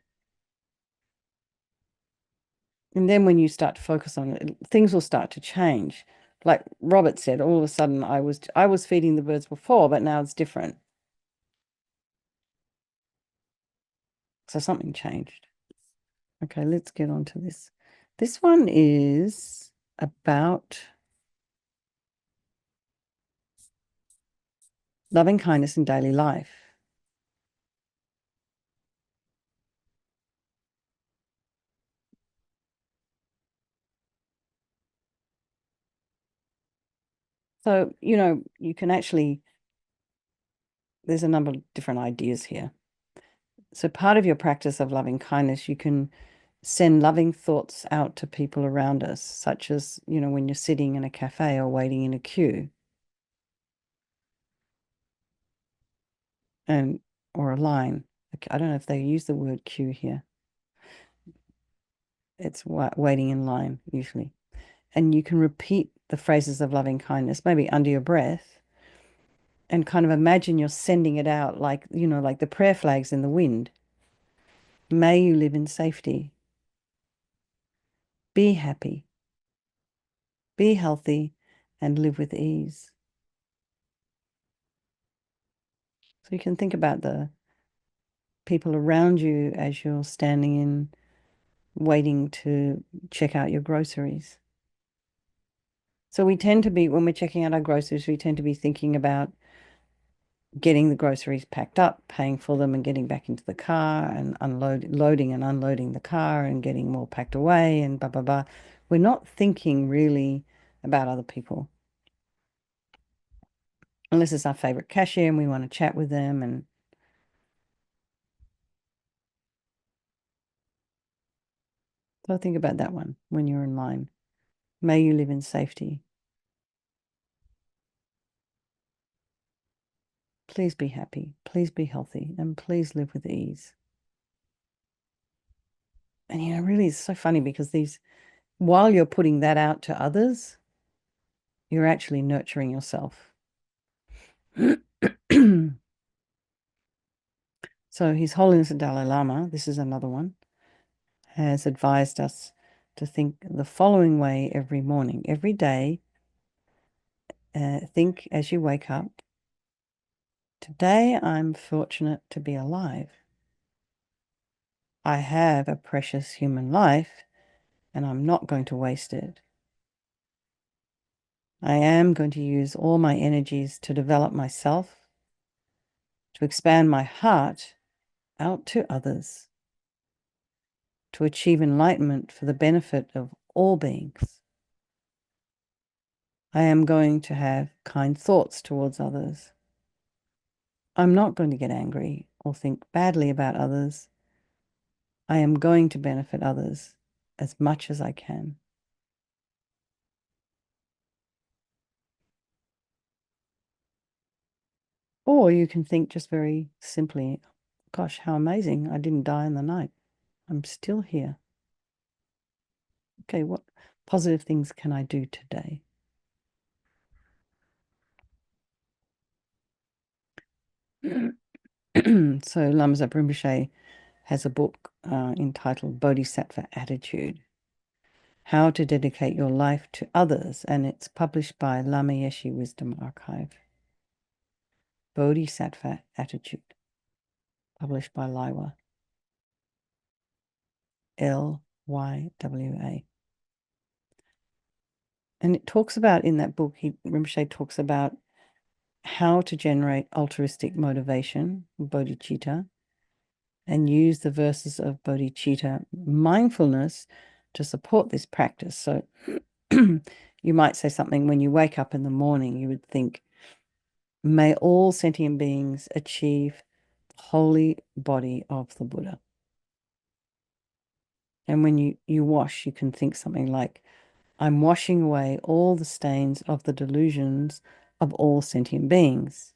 And then when you start to focus on it, things will start to change. like Robert said, all of a sudden I was feeding the birds before, but now it's different. So something changed. Okay, let's get on to this. This one is about loving kindness in daily life. So, you can actually, there's a number of different ideas here. So part of your practice of loving kindness, you can send loving thoughts out to people around us, such as, when you're sitting in a cafe or waiting in a queue or a line. I don't know if they use the word queue here. It's waiting in line usually. And you can repeat the phrases of loving kindness, maybe under your breath, and kind of imagine you're sending it out like, like the prayer flags in the wind. May you live in safety. Be happy. Be healthy and live with ease. So you can think about the people around you as you're standing in, waiting to check out your groceries. So we tend to be, when we're checking out our groceries, we tend to be thinking about getting the groceries packed up, paying for them and getting back into the car and loading and unloading the car and getting more packed away and blah, blah, blah. We're not thinking really about other people. Unless it's our favorite cashier and we want to chat with them. And so think about that one when you're in line. May you live in safety. Please be happy. Please be healthy. And please live with ease. And, really, it's so funny because while you're putting that out to others, you're actually nurturing yourself. So His Holiness the Dalai Lama, this is another one, has advised us to think the following way every morning. Every day, think as you wake up, today I'm fortunate to be alive. I have a precious human life and I'm not going to waste it. I am going to use all my energies to develop myself, to expand my heart out to others, to achieve enlightenment for the benefit of all beings. I am going to have kind thoughts towards others. I'm not going to get angry or think badly about others. I am going to benefit others as much as I can. Or you can think just very simply, gosh, how amazing, I didn't die in the night. I'm still here. Okay, what positive things can I do today? So Lama Zopa Rinpoche has a book entitled Bodhisattva Attitude, How to Dedicate Your Life to Others, and it's published by Lama Yeshe Wisdom Archive. Bodhisattva Attitude, published by Lywa. Lywa. And it talks about, in that book, Rinpoche talks about how to generate altruistic motivation, bodhicitta, and use the verses of bodhicitta mindfulness to support this practice. So you might say something when you wake up in the morning, you would think, may all sentient beings achieve the holy body of the Buddha. And when you wash, you can think something like, I'm washing away all the stains of the delusions of all sentient beings.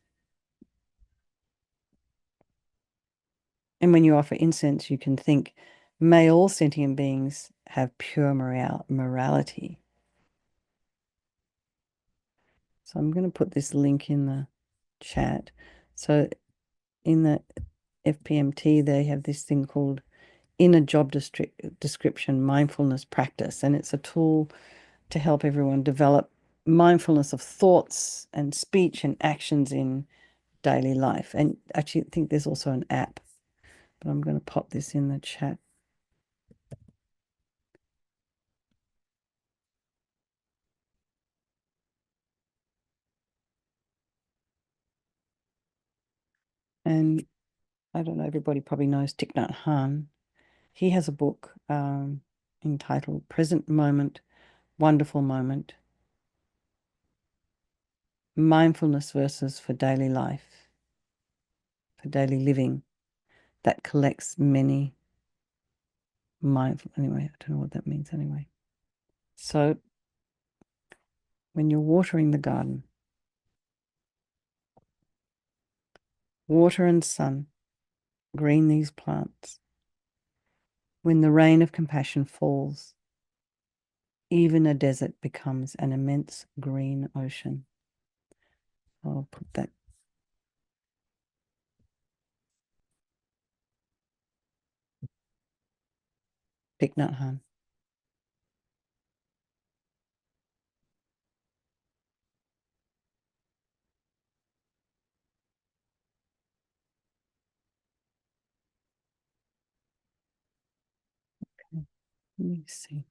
And when you offer incense, you can think, may all sentient beings have pure morality. So I'm going to put this link in the chat. So in the FPMT, they have this thing called Inner Job Description Mindfulness Practice, and it's a tool to help everyone develop mindfulness of thoughts and speech and actions in daily life. And actually, I think there's also an app, but I'm going to pop this in the chat. And I don't know, everybody probably knows Thich Nhat Hanh. He has a book entitled Present Moment, Wonderful Moment, Mindfulness Verses for Daily Life, for daily living, that collects many mindful, anyway, I don't know what that means anyway. So when you're watering the garden, water and sun, green these plants. When the rain of compassion falls, even a desert becomes an immense green ocean. I'll put that. Thich Nhat Hanh. Okay. Let me see.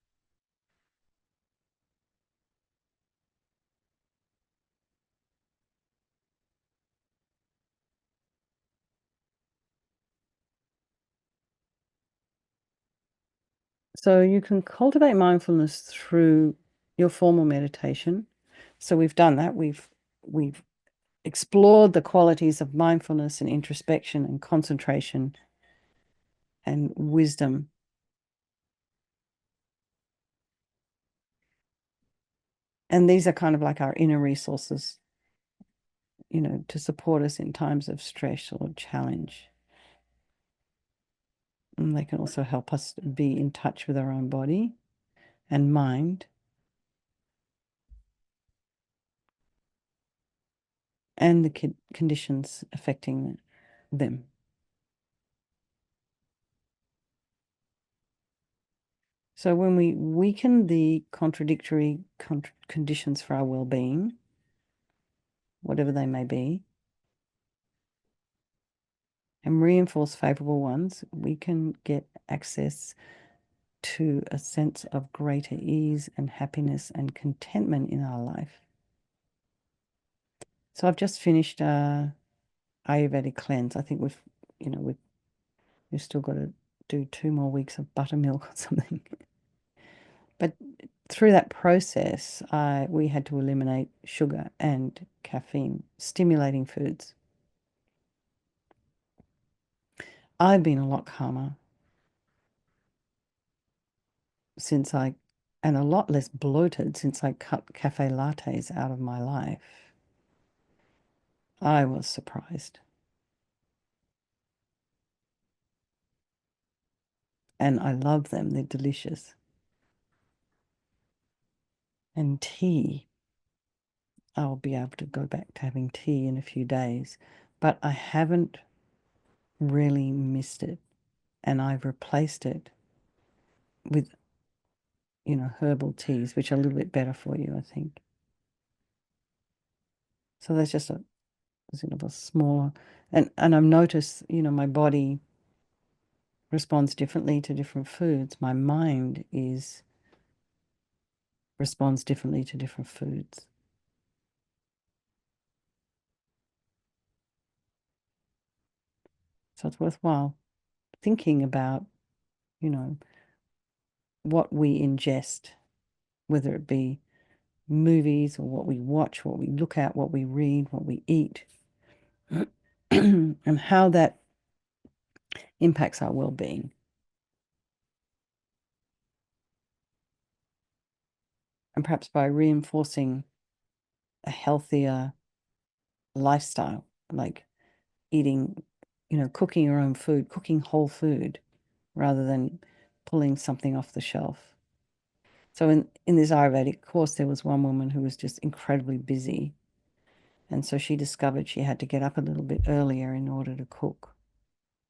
So you can cultivate mindfulness through your formal meditation. So we've done that. We've explored the qualities of mindfulness and introspection and concentration and wisdom. And these are kind of like our inner resources, to support us in times of stress or challenge. And they can also help us be in touch with our own body and mind and the conditions affecting them. So when we weaken the contradictory conditions for our well-being, whatever they may be, and reinforce favorable ones, we can get access to a sense of greater ease and happiness and contentment in our life. So I've just finished a Ayurvedic cleanse. I think we've still got to do 2 more weeks of buttermilk or something. But through that process, we had to eliminate sugar and caffeine, stimulating foods. I've been a lot calmer and a lot less bloated since I cut cafe lattes out of my life. I was surprised. And I love them. They're delicious. And tea. I'll be able to go back to having tea in a few days. But I haven't really missed it. And I've replaced it with, herbal teas, which are a little bit better for you, I think. So that's just a sort of a smaller, and I've noticed, my body responds differently to different foods. My mind responds differently to different foods. So it's worthwhile thinking about, what we ingest, whether it be movies or what we watch, what we look at, what we read, what we eat, and how that impacts our well-being. And perhaps by reinforcing a healthier lifestyle, like eating, cooking your own food, cooking whole food, rather than pulling something off the shelf. So in this Ayurvedic course, there was one woman who was just incredibly busy. And so she discovered she had to get up a little bit earlier in order to cook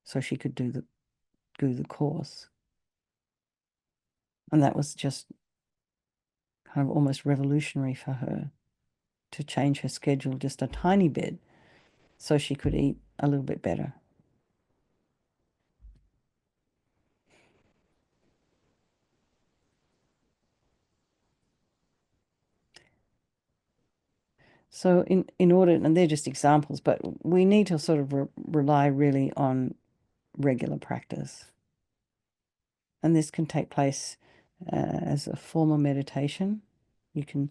so she could do the course. And that was just kind of almost revolutionary for her. to change her schedule just a tiny bit so she could eat a little bit better. So in order, and they're just examples, but we need to sort of rely really on regular practice. And this can take place as a form of meditation. You can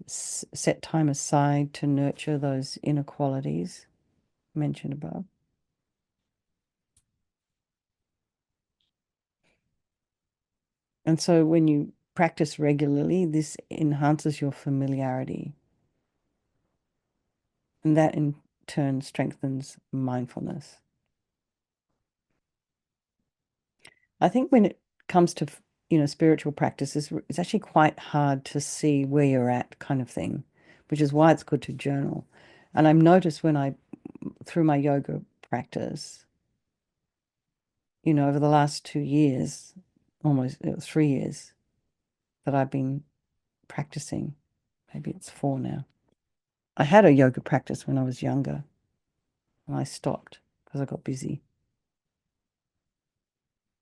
set time aside to nurture those inner qualities mentioned above. And so when you practice regularly, this enhances your familiarity. And that in turn strengthens mindfulness. I think when it comes to, spiritual practices, it's actually quite hard to see where you're at kind of thing, which is why it's good to journal. And I've noticed through my yoga practice, over the last 2 years, almost 3 years that I've been practicing, maybe it's 4 now. I had a yoga practice when I was younger and I stopped because I got busy.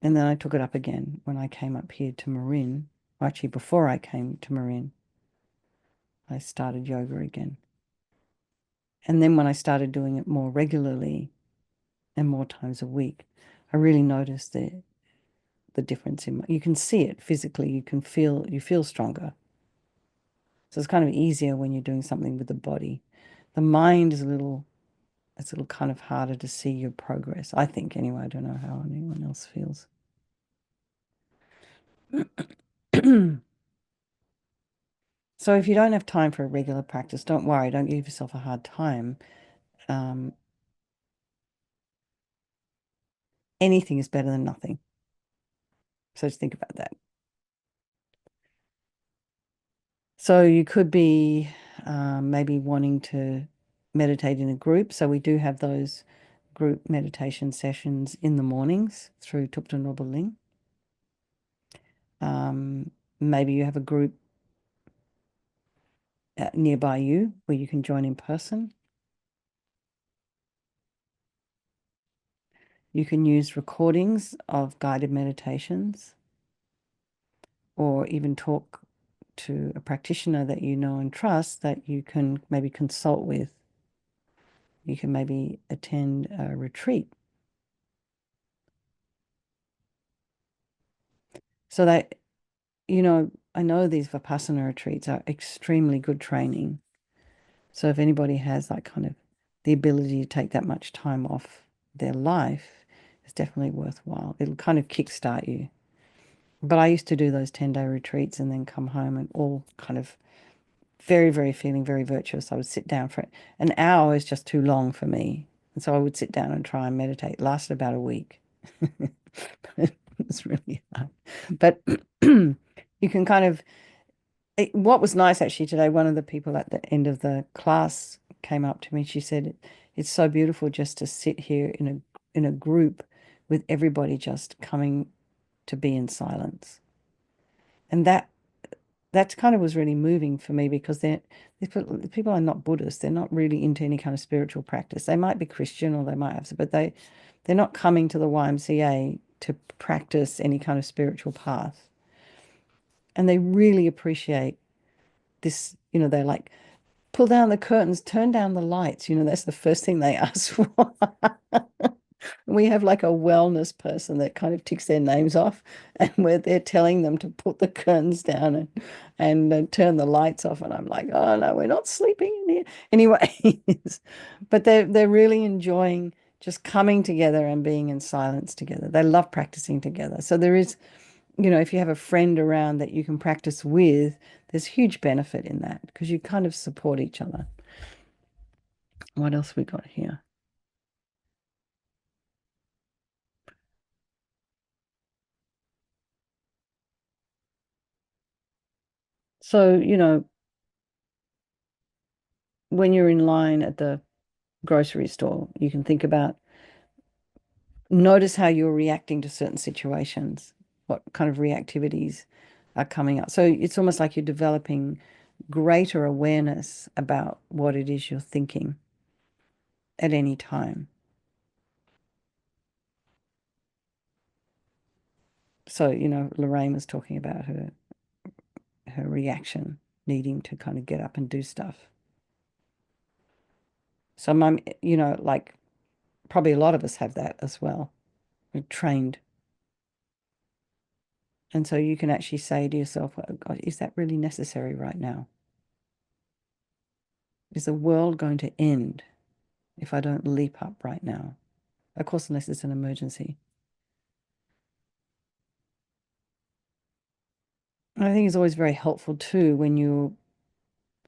And then I took it up again when I came up here to Marin. Actually, before I came to Marin, I started yoga again. And then when I started doing it more regularly and more times a week, I really noticed the difference you can see it physically, you feel stronger. So it's kind of easier when you're doing something with the body. The mind is it's a little kind of harder to see your progress, I think anyway. I don't know how anyone else feels. So if you don't have time for a regular practice, don't worry, don't give yourself a hard time. Anything is better than nothing. So just think about that. So you could be maybe wanting to meditate in a group. So we do have those group meditation sessions in the mornings through Tupta Nobaling. Maybe you have a group nearby you where you can join in person. You can use recordings of guided meditations or even talk to a practitioner that you know and trust that you can maybe consult with. You can maybe attend a retreat. So that, I know these Vipassana retreats are extremely good training. So if anybody has that kind of the ability to take that much time off their life, it's definitely worthwhile. It'll kind of kickstart you. But I used to do those 10-day retreats and then come home and all kind of very, very feeling very virtuous. I would sit down for it. An hour is just too long for me. And so I would sit down and try and meditate. It lasted about a week. It was really hard. But you can kind of, what was nice actually today, one of the people at the end of the class came up to me. She said, it's so beautiful just to sit here in a group with everybody just coming to be in silence. And that kind of was really moving for me because these people are not Buddhists. They're not really into any kind of spiritual practice. They might be Christian or they might have, but they're not coming to the YMCA to practice any kind of spiritual path. And they really appreciate this, they're like, pull down the curtains, turn down the lights. That's the first thing they ask for. We have like a wellness person that kind of ticks their names off, and where they're telling them to put the curtains down and turn the lights off. And I'm like, oh no, we're not sleeping in here. Anyway, but they're really enjoying just coming together and being in silence together. They love practicing together. So there is, if you have a friend around that you can practice with, there's huge benefit in that because you kind of support each other. What else we got here? So, when you're in line at the grocery store, you can think about, notice how you're reacting to certain situations, what kind of reactivities are coming up. So it's almost like you're developing greater awareness about what it is you're thinking at any time. So, Lorraine was talking about her reaction, needing to kind of get up and do stuff. So like probably a lot of us have that as well. We're trained. And so you can actually say to yourself, oh, God, is that really necessary right now? Is the world going to end if I don't leap up right now? Of course, unless it's an emergency. And I think it's always very helpful too when you're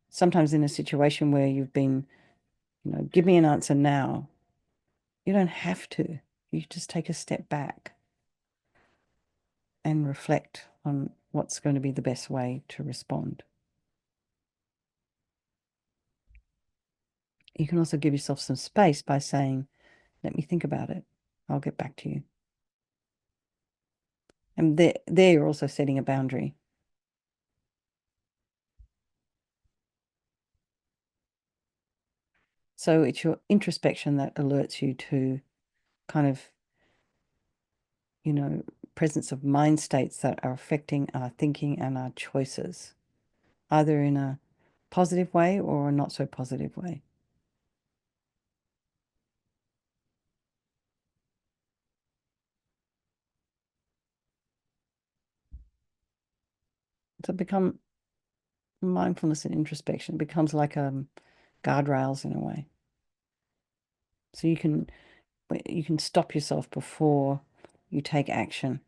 sometimes in a situation where you've been, give me an answer now. You don't have to. You just take a step back and reflect on what's going to be the best way to respond. You can also give yourself some space by saying, let me think about it. I'll get back to you. And there you're also setting a boundary. So it's your introspection that alerts you to kind of, presence of mind states that are affecting our thinking and our choices, either in a positive way or a not so positive way. So become mindfulness and introspection becomes like guardrails in a way. So you can stop yourself before you take action.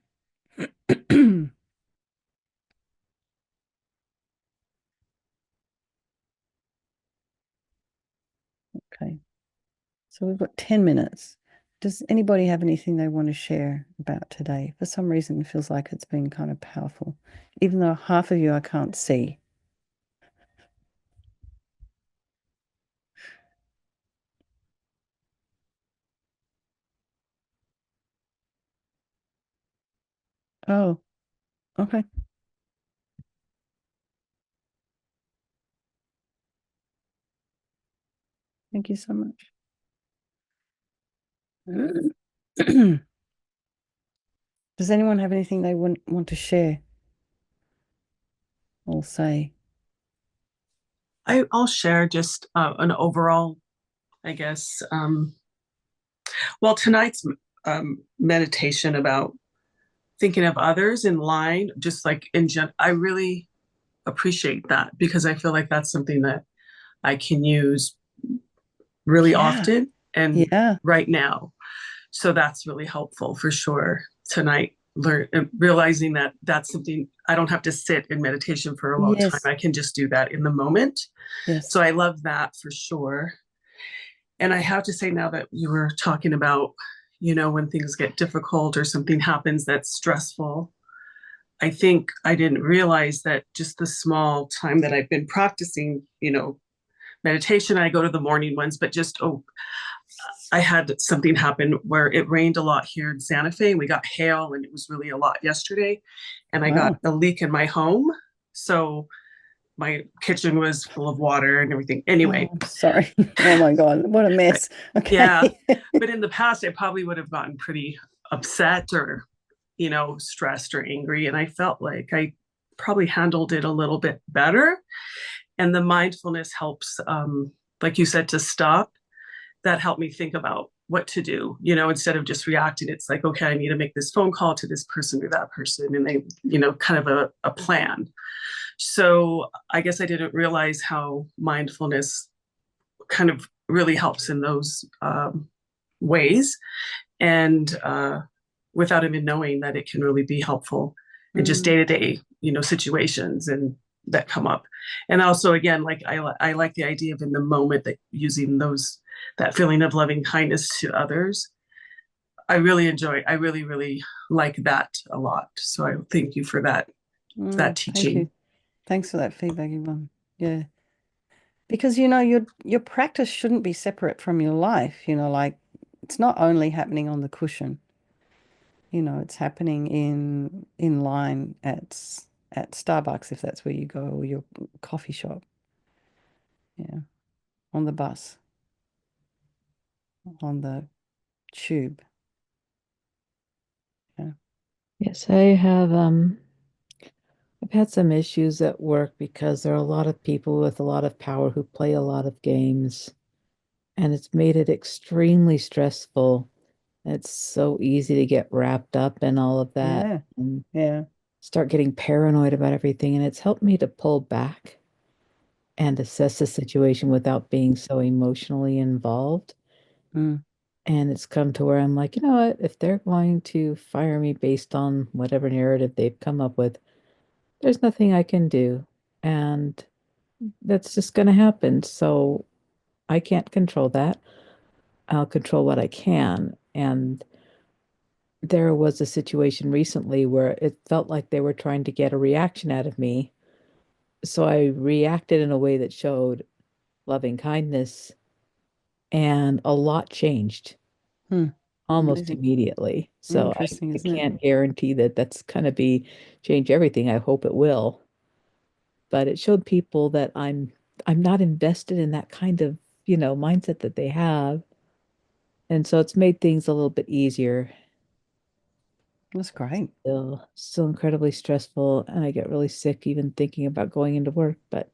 Okay. So we've got 10 minutes. Does anybody have anything they want to share about today? For some reason, it feels like it's been kind of powerful, even though half of you I can't see. Oh, okay. Thank you so much. Does anyone have anything they want to share or say? I'll share just an overall, I guess. Well, tonight's meditation about thinking of others in line, just like I really appreciate that because I feel like that's something that I can use really Yeah. often and Yeah. right now. So that's really helpful for sure tonight. Realizing that that's something I don't have to sit in meditation for a long time. Yes. I can just do that in the moment. Yes. So I love that for sure. And I have to say now that you were talking about, when things get difficult or something happens that's stressful, I think I didn't realize that just the small time that I've been practicing, meditation, I go to the morning ones, but I had something happen where it rained a lot here in Santa Fe and we got hail and it was really a lot yesterday. And I got Wow. a leak in my home. So my kitchen was full of water and everything. Anyway, Oh, I'm sorry. Oh my God, what a mess. yeah. Okay. But in the past, I probably would have gotten pretty upset or, stressed or angry. And I felt like I probably handled it a little bit better. And the mindfulness helps, like you said, to stop. That helped me think about what to do, instead of just reacting. It's like, okay, I need to make this phone call to this person or that person. And they, kind of a plan. So I guess I didn't realize how mindfulness kind of really helps in those ways. And without even knowing that it can really be helpful in just day to day, situations and that come up. And also, again, like I like the idea of in the moment that using that feeling of loving kindness to others. I really really like that a lot. So I thank you for that Thank teaching. you. Thanks for that feedback, Yvonne. Yeah. Because your practice shouldn't be separate from your life, like it's not only happening on the cushion. It's happening in line at Starbucks if that's where you go, or your coffee shop. Yeah, on the bus, on the tube. Yeah. Yes, I've had some issues at work because there are a lot of people with a lot of power who play a lot of games, and it's made it extremely stressful. It's so easy to get wrapped up in all of that Yeah. and Yeah. start getting paranoid about everything. And it's helped me to pull back and assess the situation without being so emotionally involved. Mm. And it's come to where I'm like, you know what? If they're going to fire me based on whatever narrative they've come up with, there's nothing I can do. And that's just going to happen. So I can't control that. I'll control what I can. And there was a situation recently where it felt like they were trying to get a reaction out of me. So I reacted in a way that showed loving kindness, and a lot changed Hmm. almost Amazing. immediately. So Interesting, I isn't it? can't guarantee that that's going to be change everything. I hope it will, but it showed people that I'm not invested in that kind of, mindset that they have. And so it's made things a little bit easier. That's great. Still incredibly stressful, and I get really sick even thinking about going into work, but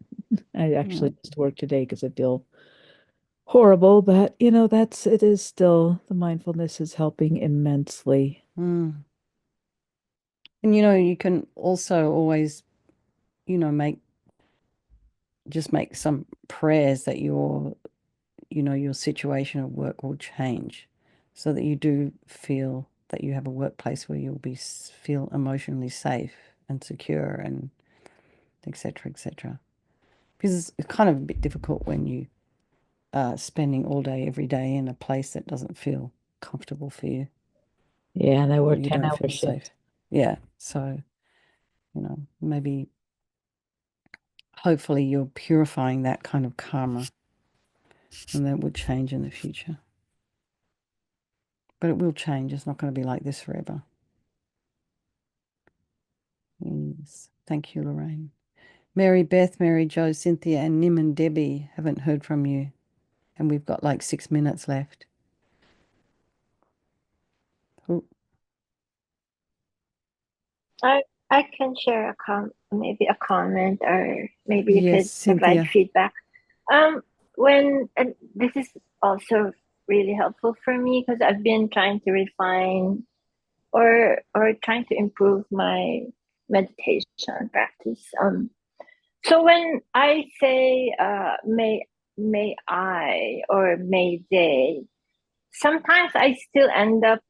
I actually Mm. missed work today because I feel horrible, but it is still the mindfulness is helping immensely. Mm. And you can also always, make just make some prayers that your situation at work will change so that you do feel that you have a workplace where you'll feel emotionally safe and secure and et cetera, et cetera. Because it's kind of a bit difficult when you are spending all day, every day in a place that doesn't feel comfortable for you Yeah, and I or work you 10 don't hour feel safe. shifts. Yeah. So, maybe hopefully you're purifying that kind of karma and that would change in the future. But it will change. It's not going to be like this forever. Yes. Thank you, Lorraine. Mary Beth, Mary Jo, Cynthia, and Nim and Debbie haven't heard from you. And we've got like 6 minutes left. Oh, I I can share maybe a comment, or maybe you yes, could provide Cynthia. feedback. When and this is also really helpful for me because I've been trying to refine or trying to improve my meditation practice. So when I say may I or may they, sometimes I still end up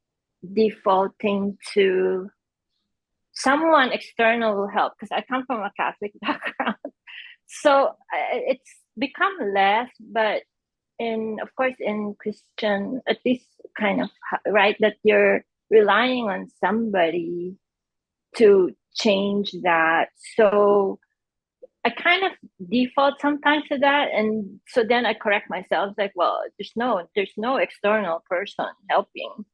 defaulting to someone external will help because I come from a Catholic background. So it's become less, but of course, in Christian, at least kind of right that you're relying on somebody to change that. So I kind of default sometimes to that, and so then I correct myself, like, well, there's no external person helping.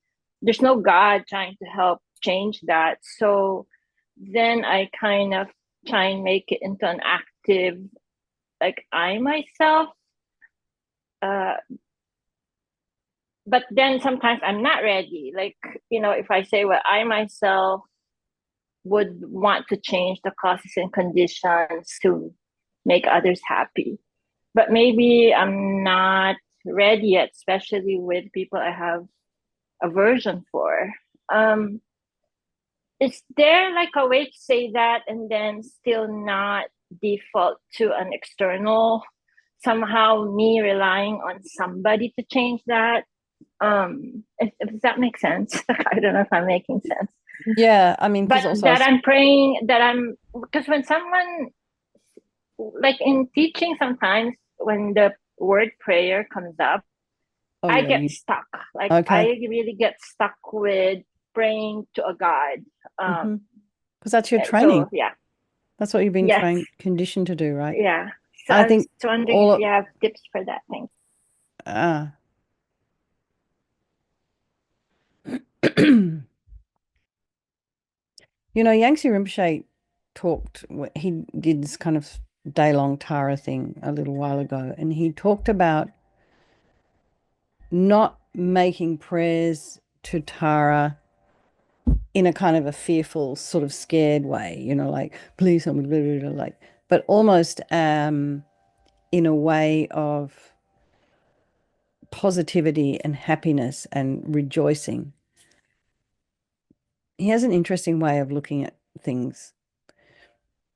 There's no God trying to help change that. So then I kind of try and make it into an active, like I myself. Uh, but then sometimes I'm not ready. Like, if I say, well, I myself would want to change the causes and conditions to make others happy. But maybe I'm not ready yet, especially with people I have aversion for. Um, is there like a way to say that and then still not default to an external, somehow me relying on somebody to change that? Does that make sense? I don't know if I'm making sense. Yeah, I mean, because But also, that I'm praying that because when someone, like in teaching, sometimes when the word prayer comes up, oh I yeah, get stuck. Like I okay. really get stuck with praying to a God. Mm-hmm. Because that's your So training. yeah, That's what you've been yes, conditioned to do, right? yeah. So I I was think wondering if all you have tips for that thing. uh, Yangtze Rinpoche he did this kind of day-long Tara thing a little while ago, and he talked about not making prayers to Tara in a kind of a fearful, sort of scared way, like, please help me, blah, blah, blah, like, but almost in a way of positivity and happiness and rejoicing. He has an interesting way of looking at things.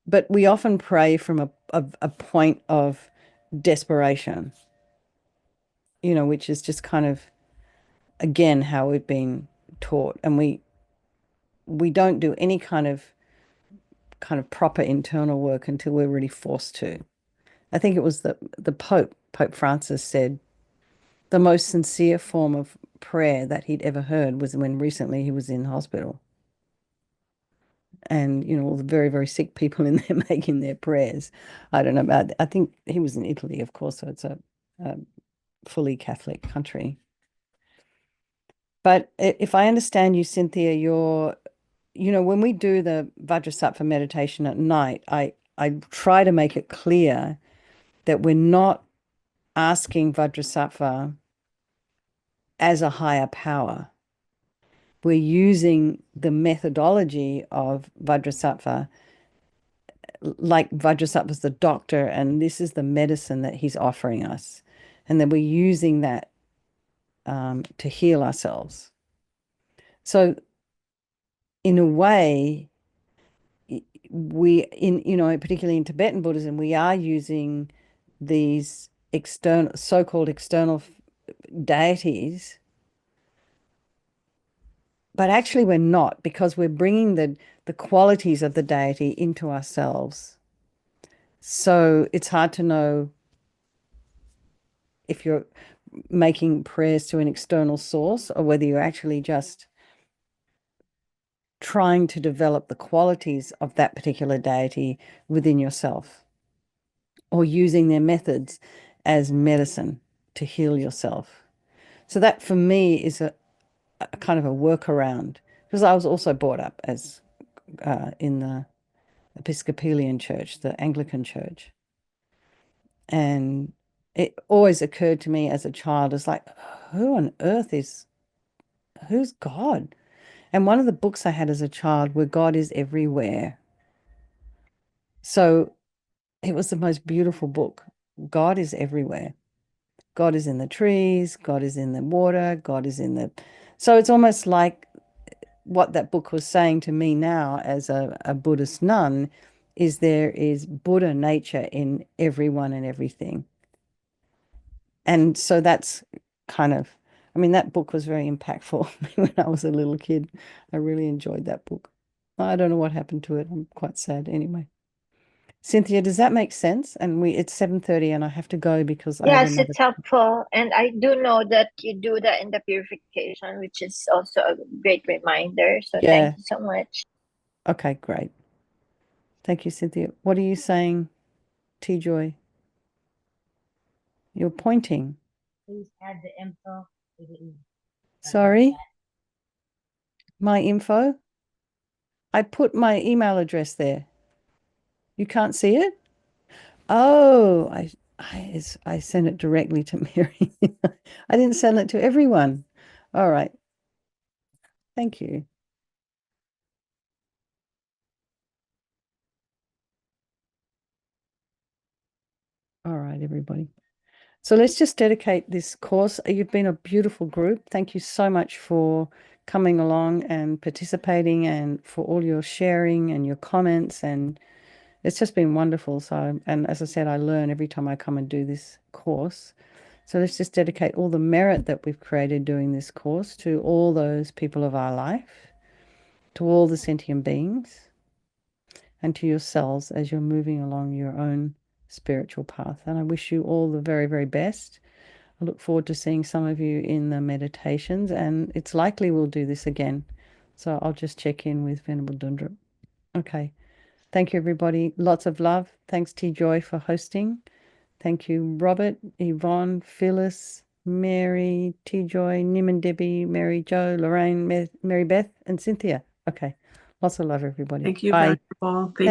But we often pray from a point of desperation, which is just kind of, again, how we've been taught. And we don't do any kind of proper internal work until we're really forced to. I think it was the Pope Francis said the most sincere form of prayer that he'd ever heard was when recently he was in hospital. And, all the very, very sick people in there making their prayers. I don't know about, I think he was in Italy, of course, so it's a fully Catholic country. But if I understand you, Cynthia, when we do the Vajrasattva meditation at night, I try to make it clear that we're not asking Vajrasattva as a higher power. We're using the methodology of Vajrasattva, like Vajrasattva's the doctor, and this is the medicine that he's offering us. And then we're using that to heal ourselves. So in a way, particularly in Tibetan Buddhism, we are using these so-called external deities, but actually we're not, because we're bringing the qualities of the deity into ourselves. So it's hard to know if you're making prayers to an external source or whether you're actually just trying to develop the qualities of that particular deity within yourself, or using their methods as medicine to heal yourself. So that for me is a kind of a workaround, because I was also brought up as in the Episcopalian church, the Anglican church. And it always occurred to me as a child as like, who's God? And one of the books I had as a child were God is Everywhere. So it was the most beautiful book. God is everywhere. God is in the trees, God is in the water, God is in the... So it's almost like what that book was saying to me now as a Buddhist nun is there is Buddha nature in everyone and everything. And so that's kind of, that book was very impactful when I was a little kid. I really enjoyed that book. I don't know what happened to it. I'm quite sad anyway. Cynthia, does that make sense? And it's 7:30 and I have to go because I have Yes, another... it's helpful. And I do know that you do that in the purification, which is also a great reminder. So Yeah. thank you so much. Okay, great. Thank you, Cynthia. What are you saying, T-Joy? You're pointing. Please add the info. Sorry? My info? I put my email address there. You can't see it? Oh, I sent it directly to Mary. I didn't send it to everyone. All right. Thank you. All right, everybody. So let's just dedicate this course. You've been a beautiful group. Thank you so much for coming along and participating, and for all your sharing and your comments. And it's just been wonderful. So, and as I said, I learn every time I come and do this course. So let's just dedicate all the merit that we've created doing this course to all those people of our life, to all the sentient beings, and to yourselves as you're moving along your own spiritual path. And I wish you all the very, very best. I look forward to seeing some of you in the meditations, and it's likely we'll do this again. So I'll just check in with Venerable Dundrup. Okay. Thank you, everybody. Lots of love. Thanks, T-Joy, for hosting. Thank you, Robert, Yvonne, Phyllis, Mary, T-Joy, Nim and Debbie, Mary Jo, Lorraine, Mary Beth, and Cynthia. Okay. Lots of love, everybody. Thank you, Bye. Venerable. Thank Thank you.